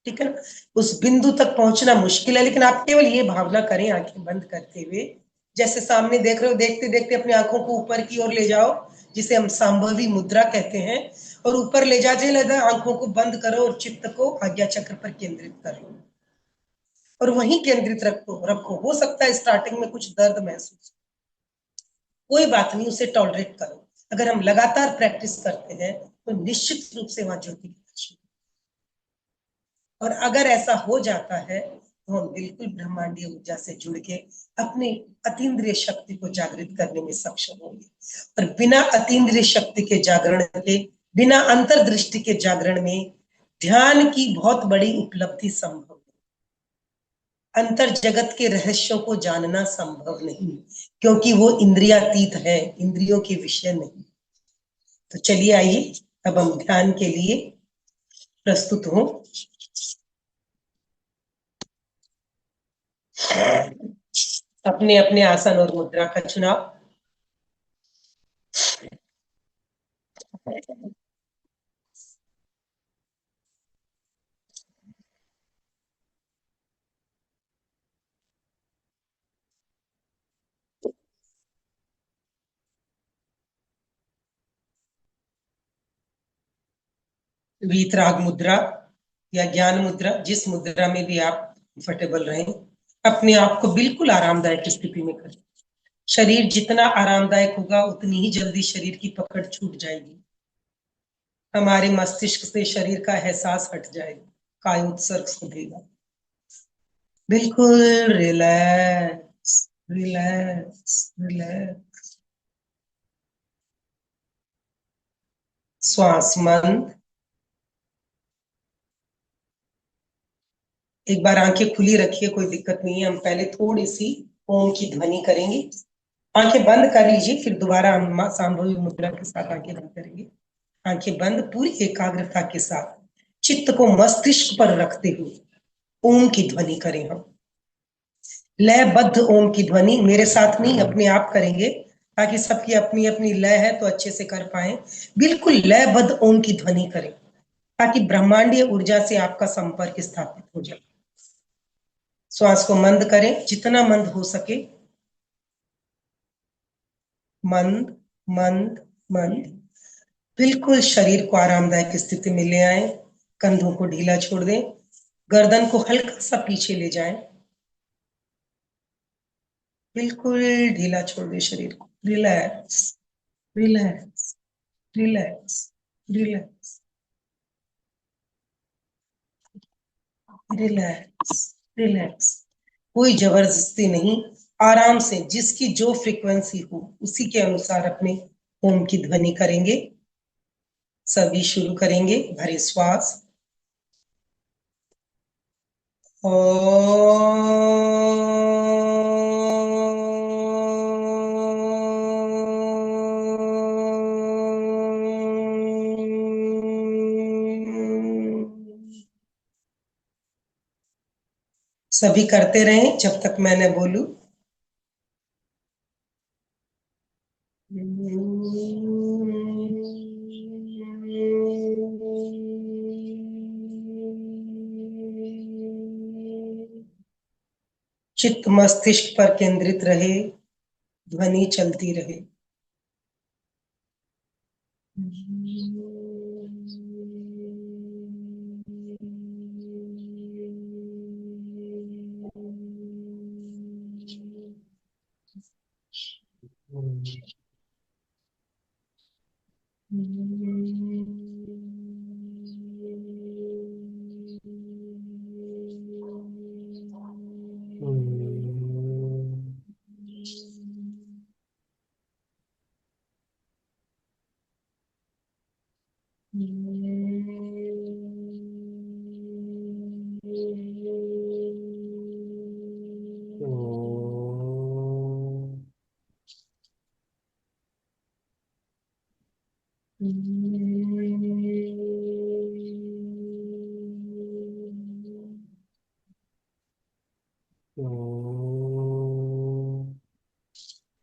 ठीक है ना, उस बिंदु तक पहुंचना मुश्किल है, लेकिन आप केवल ये भावना करें आंखें बंद करते हुए, जैसे सामने देख रहे हो, देखते देखते अपनी आंखों को ऊपर की ओर ले जाओ, जिसे हम सांभवी मुद्रा कहते हैं, और ऊपर ले जाते लेते आंखों को बंद करो और चित्त को आज्ञा चक्र पर केंद्रित करो, और वहीं केंद्रित रखो रखो। हो सकता है स्टार्टिंग में कुछ दर्द महसूस, कोई बात नहीं, उसे टॉलरेट करो। अगर हम लगातार प्रैक्टिस करते हैं तो निश्चित रूप से वहां ज्योति, और अगर ऐसा हो जाता है तो हम बिल्कुल ब्रह्मांडीय ऊर्जा से जुड़ के अपनी अतीन्द्रिय शक्ति को जागृत करने में सक्षम होंगे। और बिना अतीन्द्रिय शक्ति के जागरण के, बिना अंतर्दृष्टि के जागरण में ध्यान की बहुत बड़ी उपलब्धि संभव है। अंतर जगत के रहस्यों को जानना संभव नहीं, क्योंकि वो इंद्रियातीत है, इंद्रियों के विषय नहीं। तो चलिए आइए अब हम ध्यान के लिए प्रस्तुत हों। अपने अपने आसन और मुद्रा का चुनाव। वीतराग मुद्रा या ज्ञान मुद्रा, जिस मुद्रा में भी आप कंफर्टेबल रहें, अपने आप को बिल्कुल आरामदायक स्थिति में करें। शरीर जितना आरामदायक होगा उतनी ही जल्दी शरीर की पकड़ छूट जाएगी, हमारे मस्तिष्क से शरीर का एहसास हट जाएगा, काय उत्सर्ग शोधेगा। बिल्कुल रिलैक्स रिलैक्स रिलैक्स। श्वास मंद। एक बार आंखें खुली रखिए, कोई दिक्कत नहीं है। हम पहले थोड़ी सी ओम की ध्वनि करेंगे। आंखें बंद कर लीजिए, फिर दोबारा हम सांभवी मुद्रा के साथ आंखें बंद करेंगे। आंखें बंद, पूरी एकाग्रता के साथ चित्त को मस्तिष्क पर रखते हुए ओम की ध्वनि करें। हम लयबद्ध ओम की ध्वनि मेरे साथ नहीं, अपने आप करेंगे, ताकि सबकी अपनी अपनी लय है तो अच्छे से कर पाए। बिल्कुल लयबद्ध ओम की ध्वनि करें, ताकि ब्रह्मांडीय ऊर्जा से आपका संपर्क स्थापित हो जाए। श्वास को मंद करें, जितना मंद हो सके। मंद मंद मंद। बिल्कुल शरीर को आरामदायक स्थिति में ले आए। कंधों को ढीला छोड़ दें। गर्दन को हल्का सा पीछे ले जाएं। बिल्कुल ढीला छोड़ दें शरीर को। Relax relax relax relax relax relax. कोई जबरदस्ती नहीं, आराम से जिसकी जो फ्रीक्वेंसी हो उसी के अनुसार अपने ओम की ध्वनि करेंगे। सभी शुरू करेंगे। भरे श्वास। सभी करते रहें जब तक मैं न बोलूं। चित्त मस्तिष्क पर केंद्रित रहे, ध्वनि चलती रहे।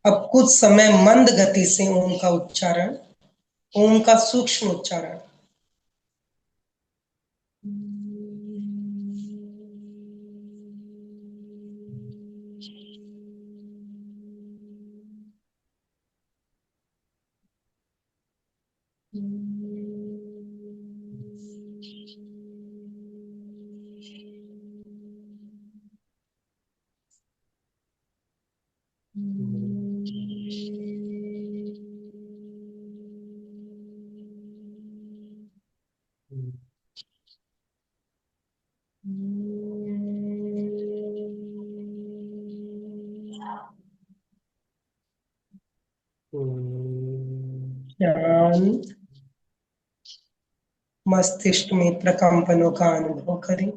अब कुछ समय मंद गति से ओम का उच्चारण, ओम का सूक्ष्म उच्चारण। शांत मस्तिष्क में प्रकंपनों का अनुभव करें।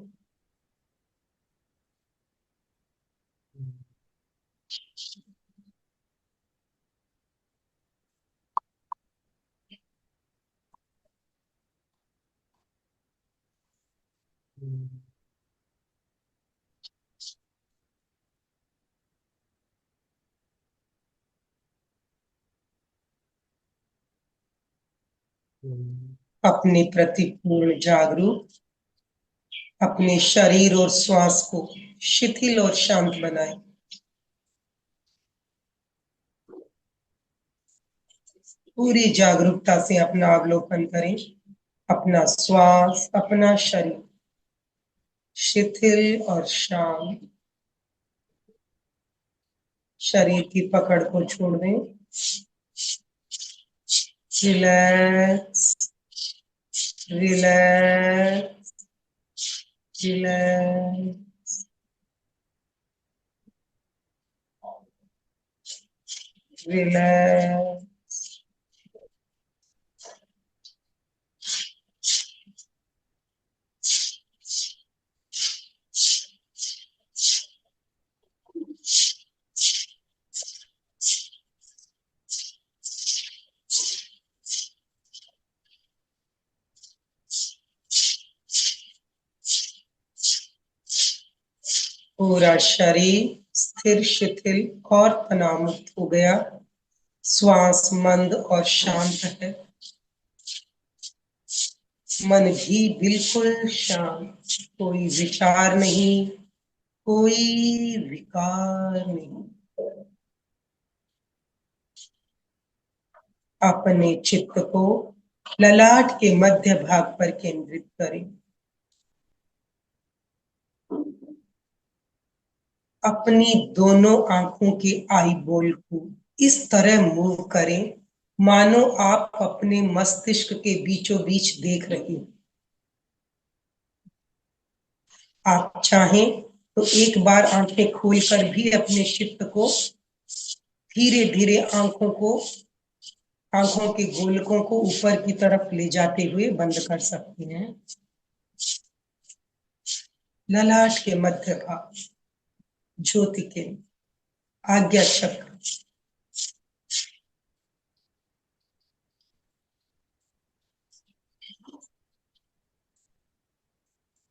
अपने प्रति पूर्ण जागरूक, अपने शरीर और श्वास को शिथिल और शांत बनाएं। पूरी जागरूकता से अपना अवलोकन करें। अपना श्वास, अपना शरीर शिथिल और शांत। शरीर की पकड़ को छोड़ दें। Relax relax relax, relax. पूरा शरीर स्थिर, शिथिल और तनाव मुक्त हो गया। श्वास मंद और शांत है। मन भी बिल्कुल शांत, कोई विचार नहीं, कोई विकार नहीं। अपने चित्त को ललाट के मध्य भाग पर केंद्रित करें। अपनी दोनों आंखों के आई बॉल को इस तरह मूव करें मानो आप अपने मस्तिष्क के बीचों बीच देख रहे हैं। आप चाहें तो एक बार आंखें खोलकर भी अपने चित्त को धीरे धीरे आंखों के गोलकों को ऊपर की तरफ ले जाते हुए बंद कर सकते हैं। ललाट के मध्य भाग, ज्योति के आज्ञा चक्र,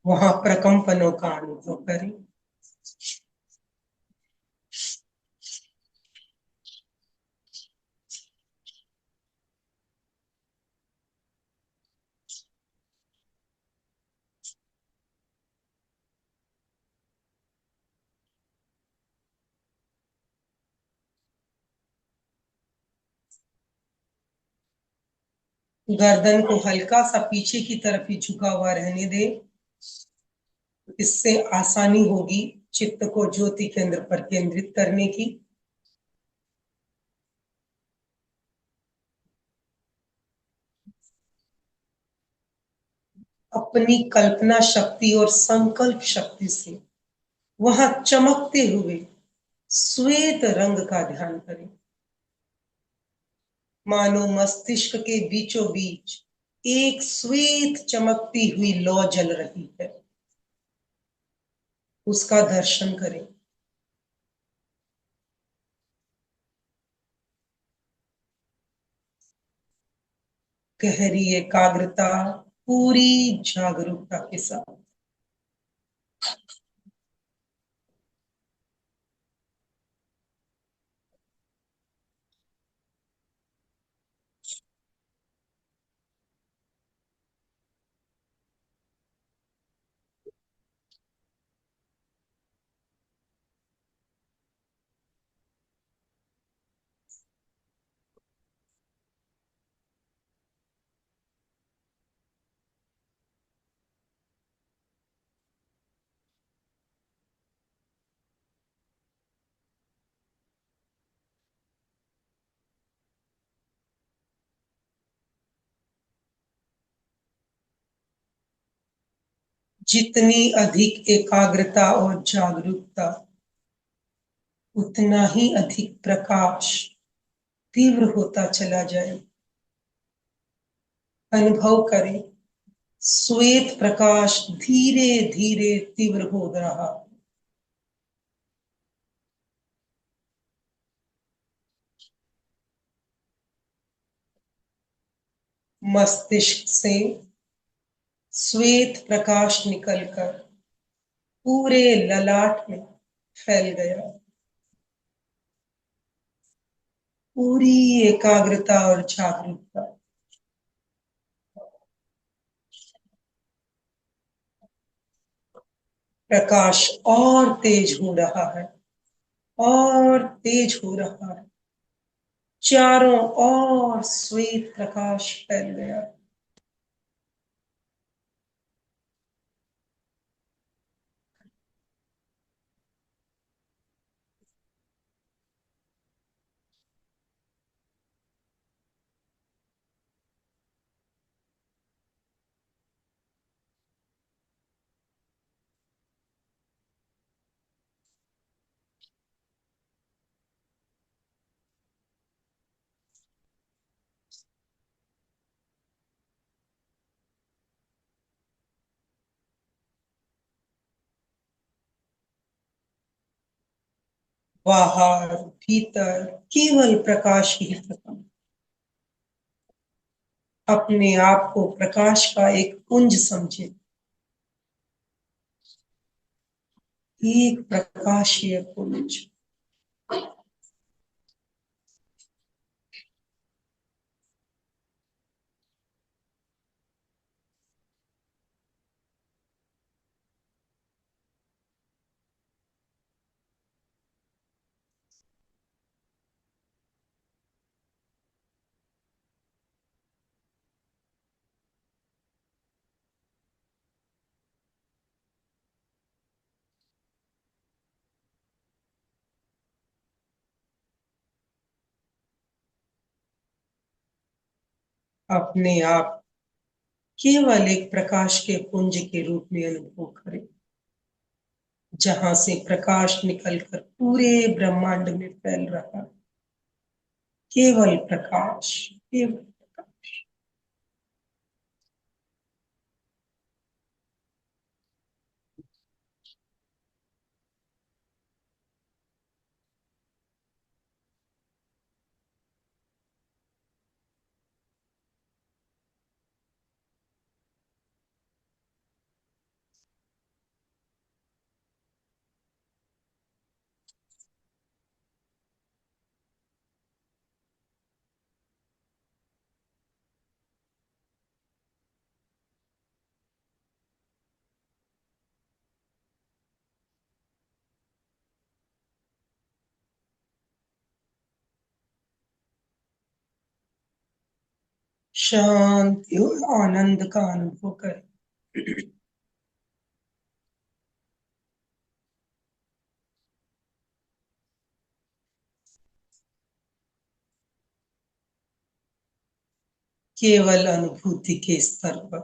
वहां प्रकंपनों का अनुभव करें। गर्दन को हल्का सा पीछे की तरफ ही झुका हुआ रहने दे। इससे आसानी होगी चित्त को ज्योति केंद्र पर केंद्रित करने की। अपनी कल्पना शक्ति और संकल्प शक्ति से वहां चमकते हुए श्वेत रंग का ध्यान करें, मानो मस्तिष्क के बीचों बीच एक श्वेत चमकती हुई लौ जल रही है। उसका दर्शन करें। गहरी एकाग्रता, पूरी जागरूकता के साथ। जितनी अधिक एकाग्रता और जागरूकता, उतना ही अधिक प्रकाश तीव्र होता चला जाए। अनुभव करें, श्वेत प्रकाश धीरे धीरे तीव्र हो रहा। मस्तिष्क से श्वेत प्रकाश निकलकर पूरे ललाट में फैल गया। पूरी एकाग्रता और जागरूकता। प्रकाश और तेज हो रहा है, और तेज हो रहा है। चारों ओर श्वेत प्रकाश फैल गया। बाहर भीतर केवल प्रकाश ही प्रकाश। अपने आप को प्रकाश का एक पुंज समझे, एक प्रकाशीय पुंज। अपने आप केवल एक प्रकाश के पुंज के रूप में अनुभव करें, जहां से प्रकाश निकलकर पूरे ब्रह्मांड में फैल रहा है। केवल प्रकाश, केवल प्रकाश। शांति और आनंद का अनुभव करें। केवल अनुभूति के स्तर पर,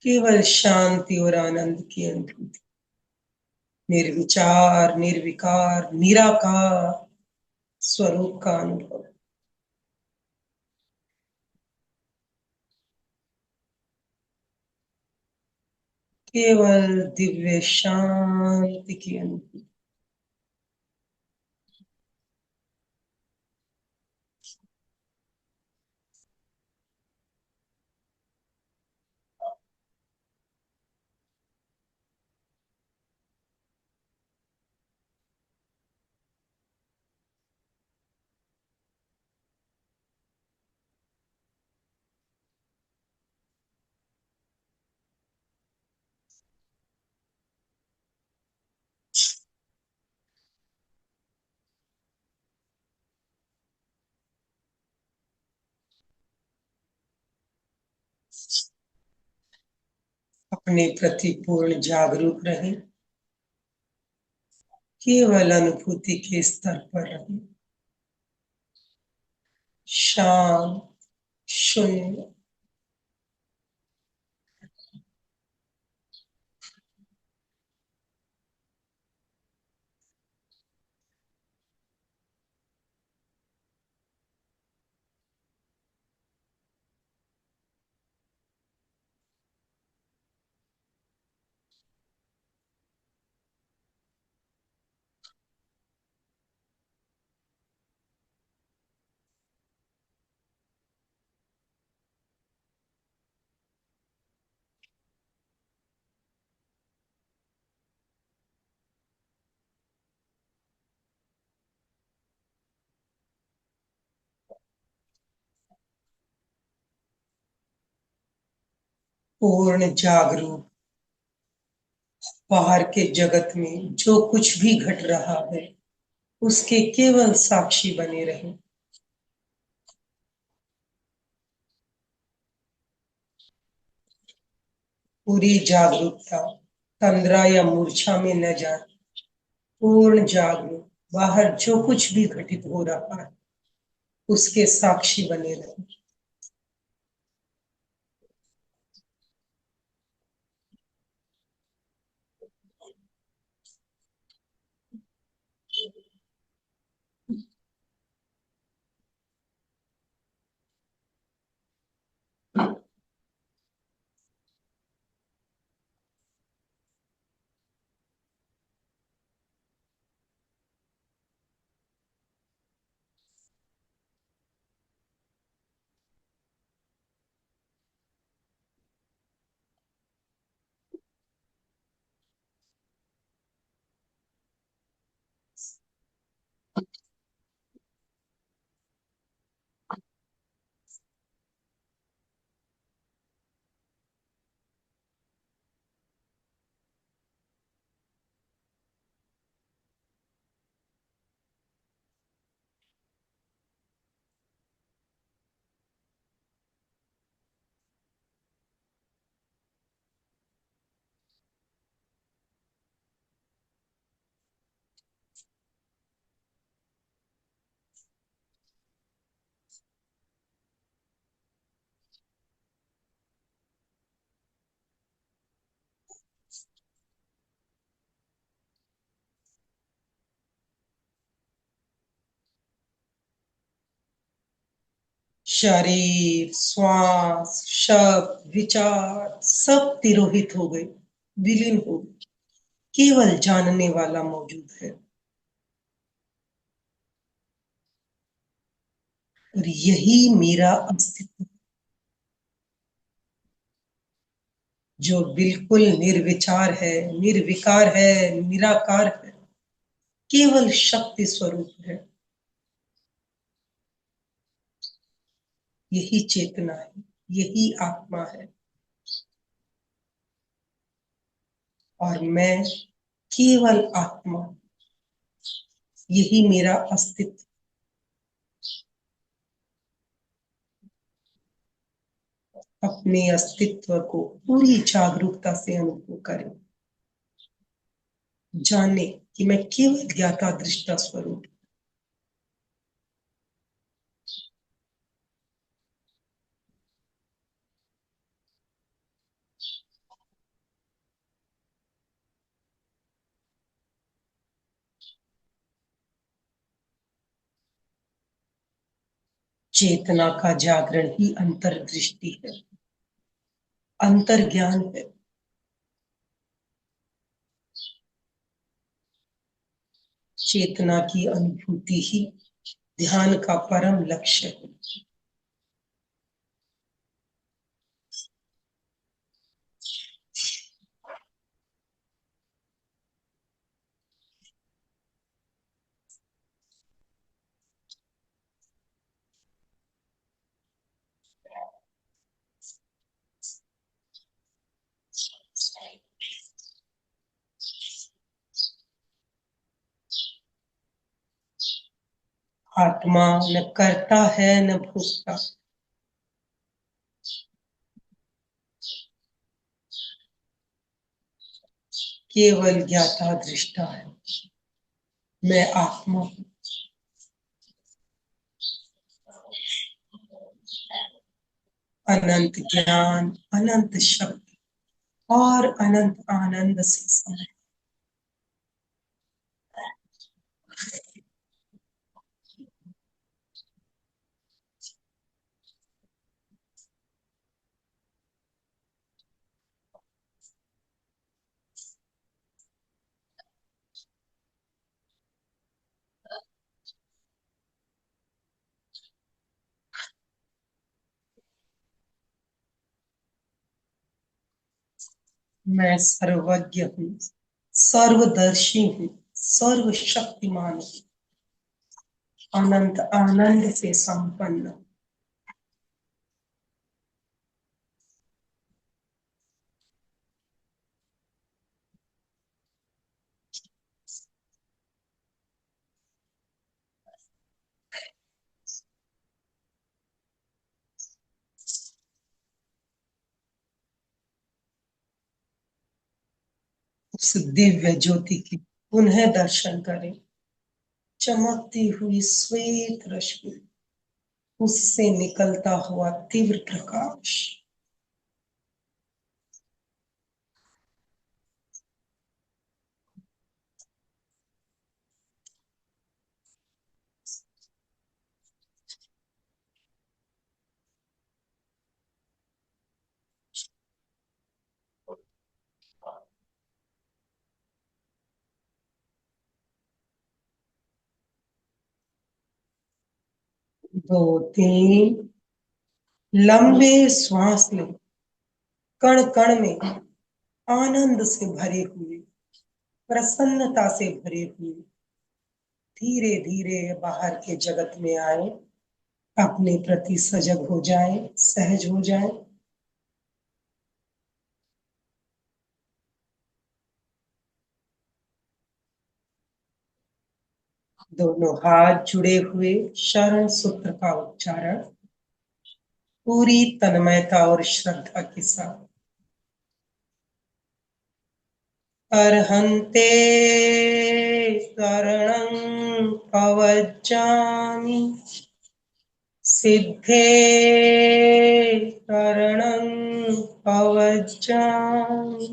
केवल शांति और आनंद की अनुभूति। निर्विचार, निर्विकार, निराकार स्वरूप का अनुभव। केवल दिव्य शांति की अनुभूति। अपने प्रति पूर्ण जागरूक रहें, केवल अनुभूति के स्तर पर रहें। शांत, शून्य। पूर्ण जागरूक, बाहर के जगत में जो कुछ भी घट रहा है उसके केवल साक्षी बने रहे। पूरी जागरूकता तंद्रा या मूर्छा में न जाए। पूर्ण जागरूक, बाहर जो कुछ भी घटित हो रहा है उसके साक्षी बने रहे। शरीर, श्वास, शब्द, विचार सब तिरोहित हो गए, विलीन हो गए। केवल जानने वाला मौजूद है। और यही मेरा अस्तित्व, जो बिल्कुल निर्विचार है, निर्विकार है, निराकार है, केवल शक्ति स्वरूप है। यही चेतना है, यही आत्मा है। और मैं केवल आत्मा, यही मेरा अस्तित्व। अपने अस्तित्व को पूरी जागरूकता से अनुभव करें। जाने कि मैं केवल ज्ञाता दृष्टा स्वरूप। चेतना का जागरण ही अंतर्दृष्टि है, अंतर्ज्ञान है। चेतना की अनुभूति ही ध्यान का परम लक्ष्य है। आत्मा न करता है न भोगता, केवल ज्ञाता दृष्टा है। मैं आत्मा हूँ। अनंत ज्ञान, अनंत शक्ति और अनंत आनंद से समय। मैं सर्वज्ञ हूँ, सर्वदर्शी हूँ, सर्वशक्तिमान हूँ, अनंत आनंद से संपन्न। उस दिव्य ज्योति की पुनः दर्शन करें। चमकती हुई श्वेत रश्मि, उससे निकलता हुआ तीव्र प्रकाश। दो तीन लंबे श्वास लें, कण कण में आनंद से भरे हुए, प्रसन्नता से भरे हुए। धीरे धीरे बाहर के जगत में आए, अपने प्रति सजग हो जाए, सहज हो जाए। दोनों हाथ जुड़े हुए शरण सूत्र का उच्चारण पूरी तन्मयता और श्रद्धा के साथ। अर्हन्ते शरणं पवज्जामि, सिद्धे शरणं पवज्जामि,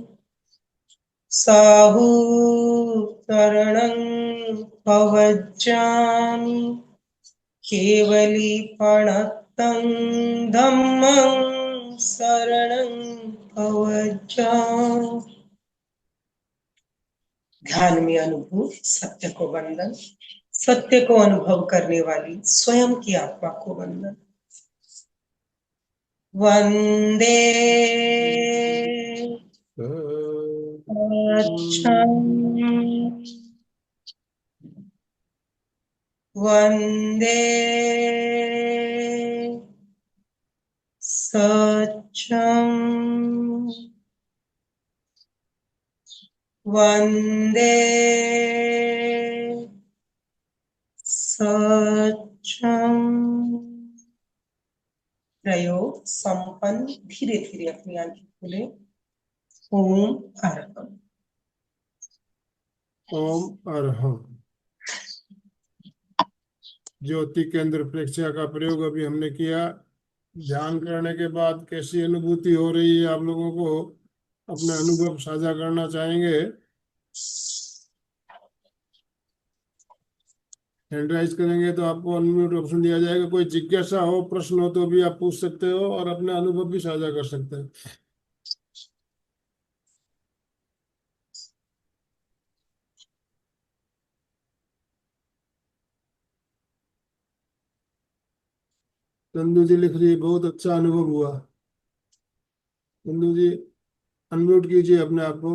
साहु शरणं पवज्जामि, केवलीपणत्त तं धम्मं शरणं भवज्जं। ध्यान में अनुभव, सत्य को वंदन, सत्य को अनुभव करने वाली स्वयं की आत्मा को वंदन। वंदे सच्चं, वंदे सच्चं, वंदे सच्चं। प्रयोग संपन्न। धीरे धीरे अपनी आंखें खोले। ओम अर्हम्। ओम अरहम। ज्योति केंद्र प्रेक्षया का प्रयोग अभी हमने किया। ध्यान करने के बाद कैसी अनुभूति हो रही है आप लोगों को, अपने अनुभव साझा करना चाहेंगे? हैंड राइज करेंगे तो आपको अनम्यूट ऑप्शन दिया जाएगा। कोई जिज्ञासा हो, प्रश्न हो तो भी आप पूछ सकते हो और अपने अनुभव भी साझा कर सकते हैं। चंदू जी लिख रही है, बहुत अच्छा अनुभव हुआ। चंदू जी अनम्यूट कीजिए अपने आप को।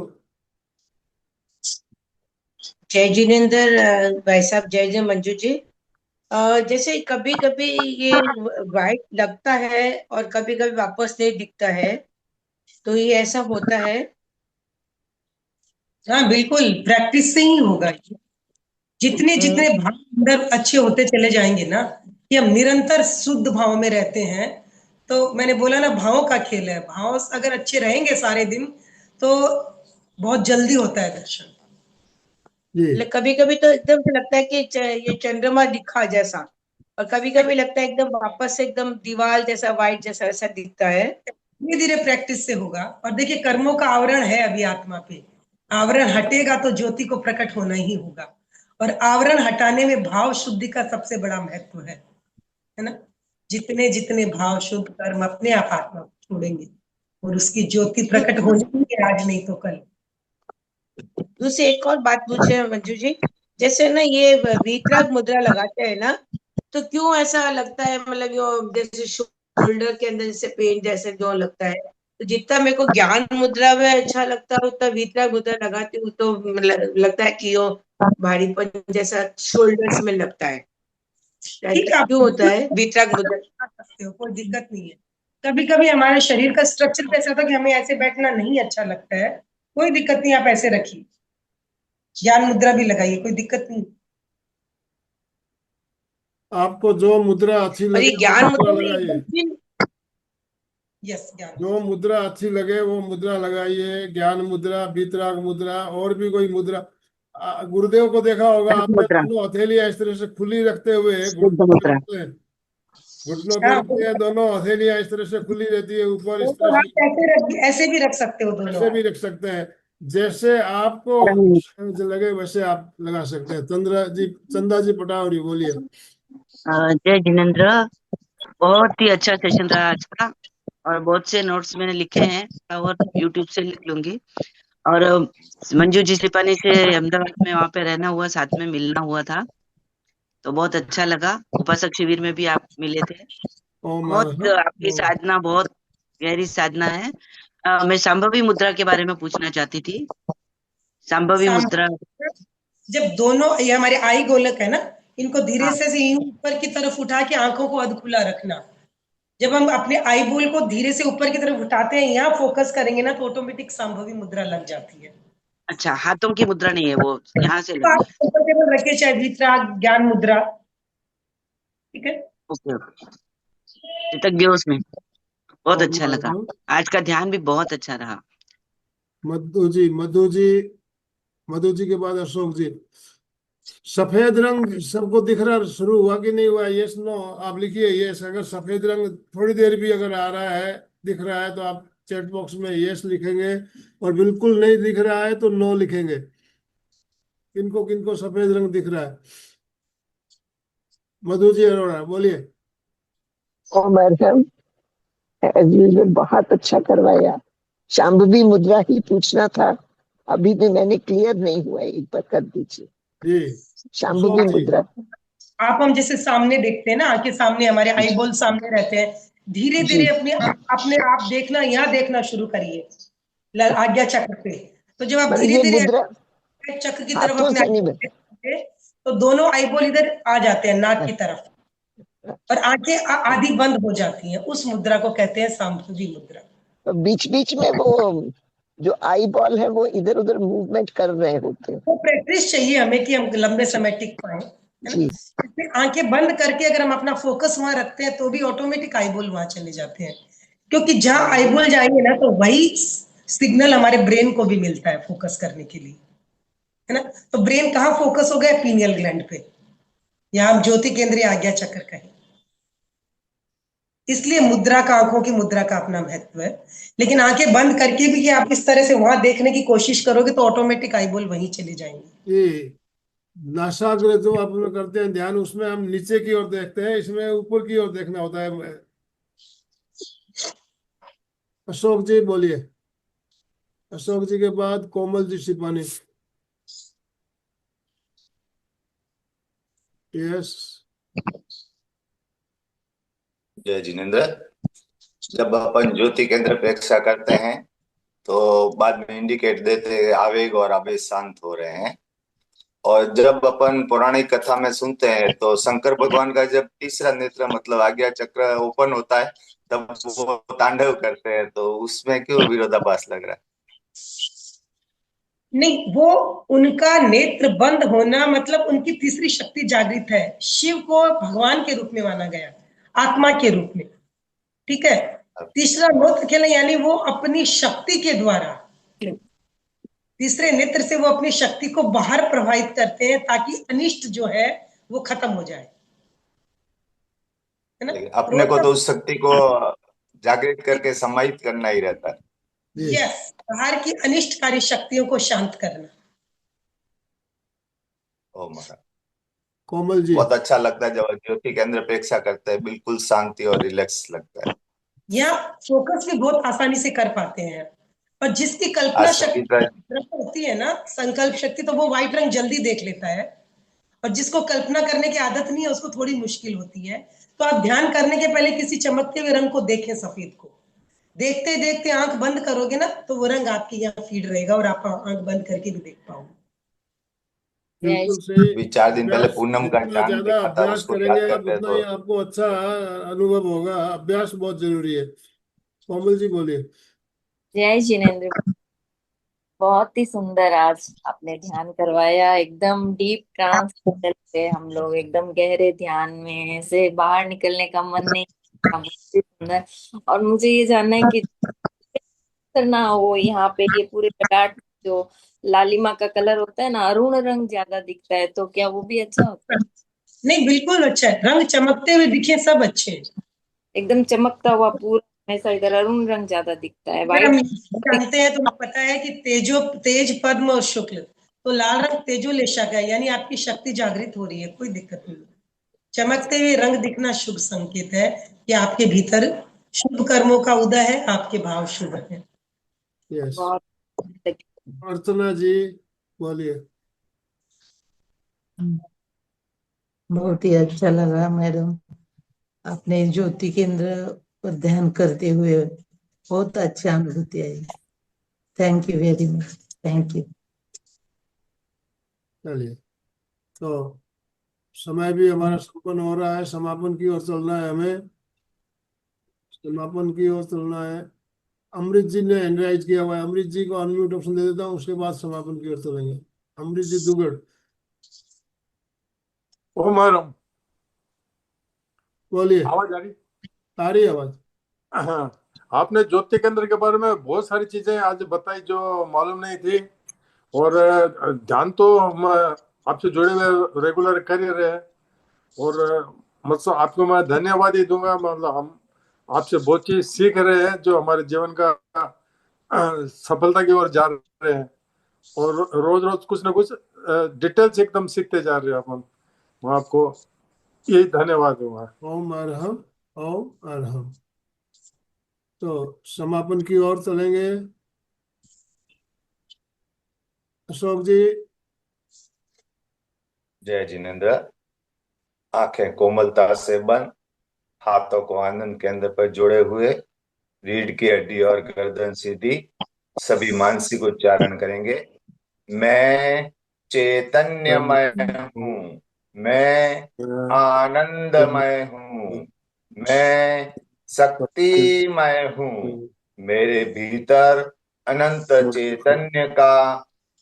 जय जिनेन्द्र भाई साहब, जय जय मंजू जी। जैसे कभी कभी ये वाइट लगता है और कभी कभी वापस नहीं दिखता है, तो ये ऐसा होता है। हाँ बिल्कुल, प्रैक्टिस से ही होगा। जितने जितने भाव अंदर अच्छे होते चले जाएंगे ना, कि हम निरंतर शुद्ध भाव में रहते हैं। तो मैंने बोला ना, भावों का खेल है। भाव अगर अच्छे रहेंगे सारे दिन, तो बहुत जल्दी होता है दर्शन। जी कभी कभी तो एकदम से लगता है कि ये चंद्रमा दिखा जैसा, और कभी कभी लगता है एकदम वापस से एकदम दीवार जैसा व्हाइट जैसा ऐसा दिखता है। धीरे धीरे प्रैक्टिस से होगा। और देखिए, कर्मों का आवरण है अभी आत्मा पे। आवरण हटेगा तो ज्योति को प्रकट होना ही होगा। और आवरण हटाने में भाव शुद्धि का सबसे बड़ा महत्व है ना। जितने जितने भाव शुद्ध कर्म अपने आप आत्मा को छोड़ेंगे, और उसकी ज्योति प्रकट होनी ही है, आज नहीं तो कल। दूसरी एक और बात पूछे मंजू जी, जैसे ना ये वीतराग मुद्रा लगाते हैं ना, तो क्यों ऐसा लगता है, मतलब यो जैसे शोल्डर के अंदर जैसे पेन जैसे जो लगता है, तो जितना मेरे को ज्ञान मुद्रा में अच्छा लगता है उतना वीतराग मुद्रा लगाती हूँ तो मतलब लगता है कि यो भारीपन जैसा शोल्डर्स में लगता है। ठीक है, आप क्यों होता है वीतराग मुद्रा? कर सकते हो, कोई दिक्कत नहीं है। कभी कभी हमारे शरीर का स्ट्रक्चर ऐसा होता है कि हमें ऐसे बैठना नहीं अच्छा लगता है, कोई दिक्कत नहीं, आप ऐसे रखिए। ज्ञान मुद्रा भी लगाइए, कोई दिक्कत नहीं। आपको जो मुद्रा अच्छी और ये लगे वो ज्ञान मुद्रा मुद्रा में लगाइए। एकदम यस, ज्ञान जो मुद्रा अच्छी लगे वो मुद्रा लगाइए। ज्ञान मुद्रा, वीतराग मुद्रा, और भी कोई मुद्रा। गुरुदेव को देखा होगा आपने, मुद्रा, दोनों हथेलियां इस तरह से खुली रखते हुए शुद्ध घुटनों पे मुद्रा। रखते हैं। घुटनों पे हाँ, रखते हैं, दोनों हथेलियां इस तरह से खुली रहती है, ऊपर वो इस तो तरह से। हाथ ऐसे भी रख सकते हो, दोनों ऐसे भी हाथ। रख सकते हैं। जैसे आपको सहज लगे वैसे आप लगा सकते हैं। चंदा जी पटावरी बोलिए। जय जिनेन्द्र, बहुत ही अच्छा सेशन रहा आज का, और बहुत से नोट्स मैंने लिखे हैं और यूट्यूब से लिख लूंगी। और मंजू जी सिपानी से अहमदाबाद में वहाँ पे रहना हुआ, साथ में मिलना हुआ था, तो बहुत अच्छा लगा। उपासक शिविर में भी आप मिले थे। ओम बहुत आपकी अरहम। साधना बहुत गहरी साधना है। मैं संभवी मुद्रा के बारे में पूछना चाहती थी। संभवी मुद्रा। जब दोनों, ये हमारे आई गोलक है ना, इनको धीरे हाँ, से यूं ऊपर की तरफ उठा के आंखों को अध खुला रखना। जब हम अपने आई बोल को धीरे से ऊपर की तरफ उठाते हैं, यहाँ फोकस करेंगे ना, तो ऑटोमेटिक संभवी मुद्रा लग जाती है। अच्छा, हाथों की मुद्रा नहीं है, वो यहाँ से तो लगता आप है। ऊपर की तरफ रखिए, चाहे वितराग ज्ञान मुद्रा। ठीक है। ओके ओके, कृतज्ञ हूँ उसमें। बहुत ओम अच्छा लगा। अरहम। आज का ध्यान भी बहुत अच्छा रहा। मधु जी, मधु जी, मधु जी के बाद अशोक जी। सफेद रंग सबको दिख रहा शुरू हुआ कि नहीं हुआ? यस नो आप लिखिए। यस, अगर सफेद रंग थोड़ी देर भी अगर आ रहा है, दिख रहा है, तो आप चैट बॉक्स में यस लिखेंगे, और बिल्कुल नहीं दिख रहा है तो नो लिखेंगे। किनको किनको सफेद रंग दिख रहा है? मधु जी अरोड़ा बोलिए। ओ मैडम, एज यूजुअल बहुत अच्छा करवाया। शांभवी मुद्रा ही पूछना था, अभी भी मैंने क्लियर नहीं हुआ, एक बार कर दीजिए। जी शांभवी अशोक जी। मुद्रा। आप हम जैसे सामने देखते हैं ना, आंखें सामने, हमारे आई बॉल सामने रहते हैं, धीरे जी। धीरे अपने आप देखना, यहाँ देखना शुरू करिए आज्ञा चक्र पे। तो जब आप मतलब धीरे ये धीरे मुद्रा चक्र की तरफ हाथों अपने से नहीं eyeball देखते हैं, तो दोनों आई बॉल इधर आ जाते हैं नाक की तरफ, और आंखें आधी बंद हो जाती हैं। उस मुद्रा को कहते हैं सांभवी मुद्रा। बीच बीच में वो जो आई बॉल है वो इधर उधर मूवमेंट कर रहे होते हैं। वो प्रैक्टिस चाहिए हमें कि हम लंबे समय टिक पाए, है ना। जी। इसलिए आंखें बंद करके अगर हम अपना फोकस वहां रखते हैं तो भी ऑटोमेटिक आई बॉल वहां चले जाते हैं, क्योंकि जहां आई बॉल जाएंगे ना तो वही सिग्नल हमारे ब्रेन को भी मिलता है फोकस करने के लिए, है ना। तो ब्रेन कहाँ फोकस हो गया? पीनियल ग्लैंड पे, या हम ज्योति केंद्रीय आज्ञा चक्र कहें। इसलिए मुद्रा का, आंखों की मुद्रा का अपना महत्व है। लेकिन आंखें बंद करके भी आप इस तरह से वहां देखने की कोशिश करोगे तो ऑटोमेटिक आई बॉल वहीं चले जाएंगे। ये नासाग्र जो आप लोग करते हैं ध्यान, उसमें हम नीचे की ओर देखते हैं, इसमें ऊपर की ओर देखना होता है। अशोक जी बोलिए। अशोक जी के बाद कोमल जी सिपानी। यस। जय जिनेन्द्र। जब अपन ज्योति केंद्र प्रेक्षा करते हैं तो बाद में इंडिकेट देते हैं आवेग और आवेश शांत हो रहे हैं। और जब अपन पौराणिक कथा में सुनते हैं तो शंकर भगवान का जब तीसरा नेत्र मतलब आज्ञा चक्र ओपन होता है तब वो तांडव करते हैं, तो उसमें क्यों विरोधाभास लग रहा है? नहीं, वो उनका नेत्र बंद होना मतलब उनकी तीसरी शक्ति जागृत है। शिव को भगवान के रूप में माना गया, आत्मा के रूप में, ठीक है। तीसरा नेत्र खेलना यानी वो अपनी शक्ति के द्वारा, तीसरे नेत्र से वो अपनी शक्ति को बाहर प्रवाहित करते हैं ताकि अनिष्ट जो है वो खत्म हो जाए, है ना। लेकिन अपने को तो उस शक्ति को जागृत करके समाहित करना ही रहता है। यस, बाहर की अनिष्टकारी शक्तियों को शांत करना। ओ महाराज, कोमल जी। बहुत अच्छा लगता है जब ज्योति केंद्र प्रेक्षा करते हैं, बिल्कुल शांति और रिलैक्स लगता है। यहाँ फोकस भी बहुत आसानी से कर पाते हैं। और जिसकी कल्पना आज शक्ति संगीता होती है ना, संकल्प शक्ति, तो वो व्हाइट रंग जल्दी देख लेता है। और जिसको कल्पना करने की आदत नहीं है उसको थोड़ी मुश्किल होती है। तो आप ध्यान करने के पहले किसी चमकते हुए रंग को देखें, सफेद को। देखते देखते आंख बंद करोगे ना तो वो रंग आपके यहाँ फीड रहेगा और आप आंख बंद करके भी देख पाओगे। बिल्कुल सही। अभी 4 दिन पहले अभ्यास, पूनम का जितना चांद ज्यादा देखा था, अभ्यास उसको करेंगे याद आप करते हैं उतना ही तो आपको अच्छा अनुभव होगा। अभ्यास बहुत जरूरी है। कोमल जी बोलिए। जय जिनेन्द्र। बहुत ही सुंदर आज आपने ध्यान करवाया, एकदम डीप ट्रांस थे हम लोग, एकदम गहरे ध्यान में से बाहर निकलने का मन नहीं था। बहुत ही सुंदर। और मुझे ये जानना है कि करना हो यहाँ पे, ये पूरे ललाट जो लालिमा का कलर होता है ना, अरुण रंग ज्यादा दिखता है, तो क्या वो भी अच्छा होता है? नहीं, बिल्कुल अच्छा है। रंग चमकते हुए दिखे सब अच्छे हैं। एकदम चमकता हुआ पूरा हमेशा इधर अरुण रंग ज्यादा दिखता है, अगर हम वाइट। जानते हैं तो पता है कि तेज पद्म और शुक्ल, तो लाल रंग तेजोलेशा का है, यानी आपकी शक्ति जागृत हो रही है, कोई दिक्कत नहीं। चमकते हुए रंग दिखना शुभ संकेत है कि आपके भीतर शुभ कर्मों का उदय है, आपके भाव शुभ है। यस। बहुत अर्चना जी बोलिए। बहुत ही अच्छा लगा मैडम, अपने ज्योति केंद्र पर ध्यान करते हुए बहुत अच्छा अनुभूति आई। Thank you very much, thank you. चलिए, तो समय भी हमारा संपन्न हो रहा है, समापन की ओर चलना है हमें। समापन की ओर चलना है। अमृत जी ने हैंड राइज किया हुआ है, अमृत जी को अनम्यूट ऑप्शन दे देता हूँ, उसके बाद समापन की ओर चलेंगे। अमृत जी दुगड़ ओ मैडम, बोलिए। आवाज आ रही? आ रही है आवाज। हाँ, आपने ज्योति केंद्र के बारे में बहुत सारी चीजें आज बताई जो मालूम नहीं थी। और ध्यान तो हम आपसे जुड़े हुए रेगुलर कर ही रहे हैं। और मतलब आपको मैं धन्यवाद ही दूंगा। मतलब हम आपसे बहुत चीज सीख रहे हैं जो हमारे जीवन का सफलता की ओर जा रहे हैं। और रोज रोज कुछ ना कुछ डिटेल्स एकदम सीखते जा रहे हैं अपन। मैं आपको यही धन्यवाद दूंगा। ओम अरहम। ओम अरहम। तो समापन की ओर चलेंगे। अशोक जी। जय जिनेन्द्र। आंखें कोमलता से बंद, हाथों को आनंद केंद्र पर जोड़े हुए, रीढ़ की हड्डी और गर्दन सीधी, सभी मानसिक उच्चारण करेंगे। मैं चैतन्यमय हूँ, मैं आनंदमय हूँ, मैं शक्तिमय हूँ। मेरे भीतर अनंत चैतन्य का,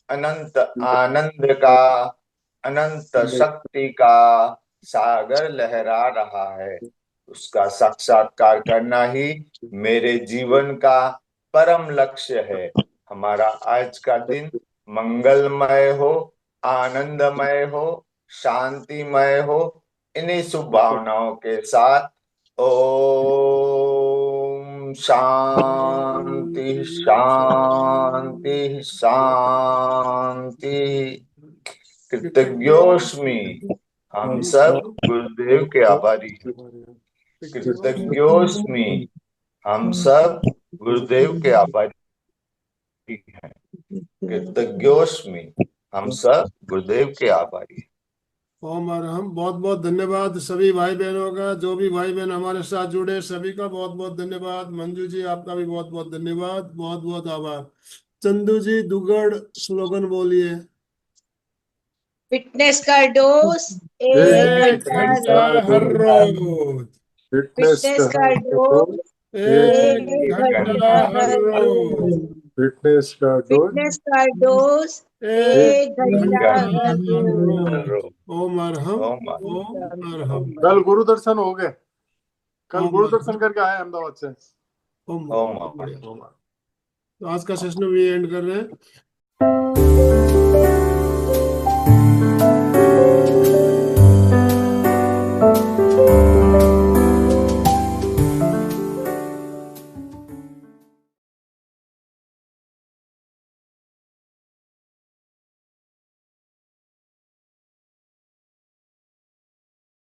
अनंत आनंद का, अनंत शक्ति का सागर लहरा रहा है। उसका साक्षात्कार करना ही मेरे जीवन का परम लक्ष्य है। हमारा आज का दिन मंगलमय हो, आनंदमय हो, शांतिमय हो। इन्हीं शुभ भावनाओं के साथ ओम शांति शांति शांति। कृतज्ञोस्मि। हम सब गुरुदेव के आभारी हैं। कृतज्ञोस्मि। हम सब गुरुदेव के आभारी हैं। कृतज्ञोस्मि। हम सब गुरुदेव के आभारी हैं। ओम अरहम। बहुत बहुत धन्यवाद सभी भाई बहनों का, जो भी भाई बहन हमारे साथ जुड़े सभी का बहुत बहुत धन्यवाद। मंजू जी आपका भी बहुत बहुत धन्यवाद, बहुत बहुत आभार। चंदू जी दुगड़ स्लोगन बोलिए। फिटनेस का डोज एक एक घंटा घंटा हर रोज। रोज। फिटनेस का डोज एक एक घंटा घंटा हर हर रोज। रोज। फिटनेस का डोज फिटनेस का डोज एक एक घंटा घंटा हर हर रोज। रोज। ओम अरहम। ओम ओम अरहम। कल गुरु दर्शन हो गए, कल ओम गुरु अरहम। दर्शन करके आए अहमदाबाद से। ओम ओम बढ़िया। तो आज का सेशन भी एंड कर रहे हैं।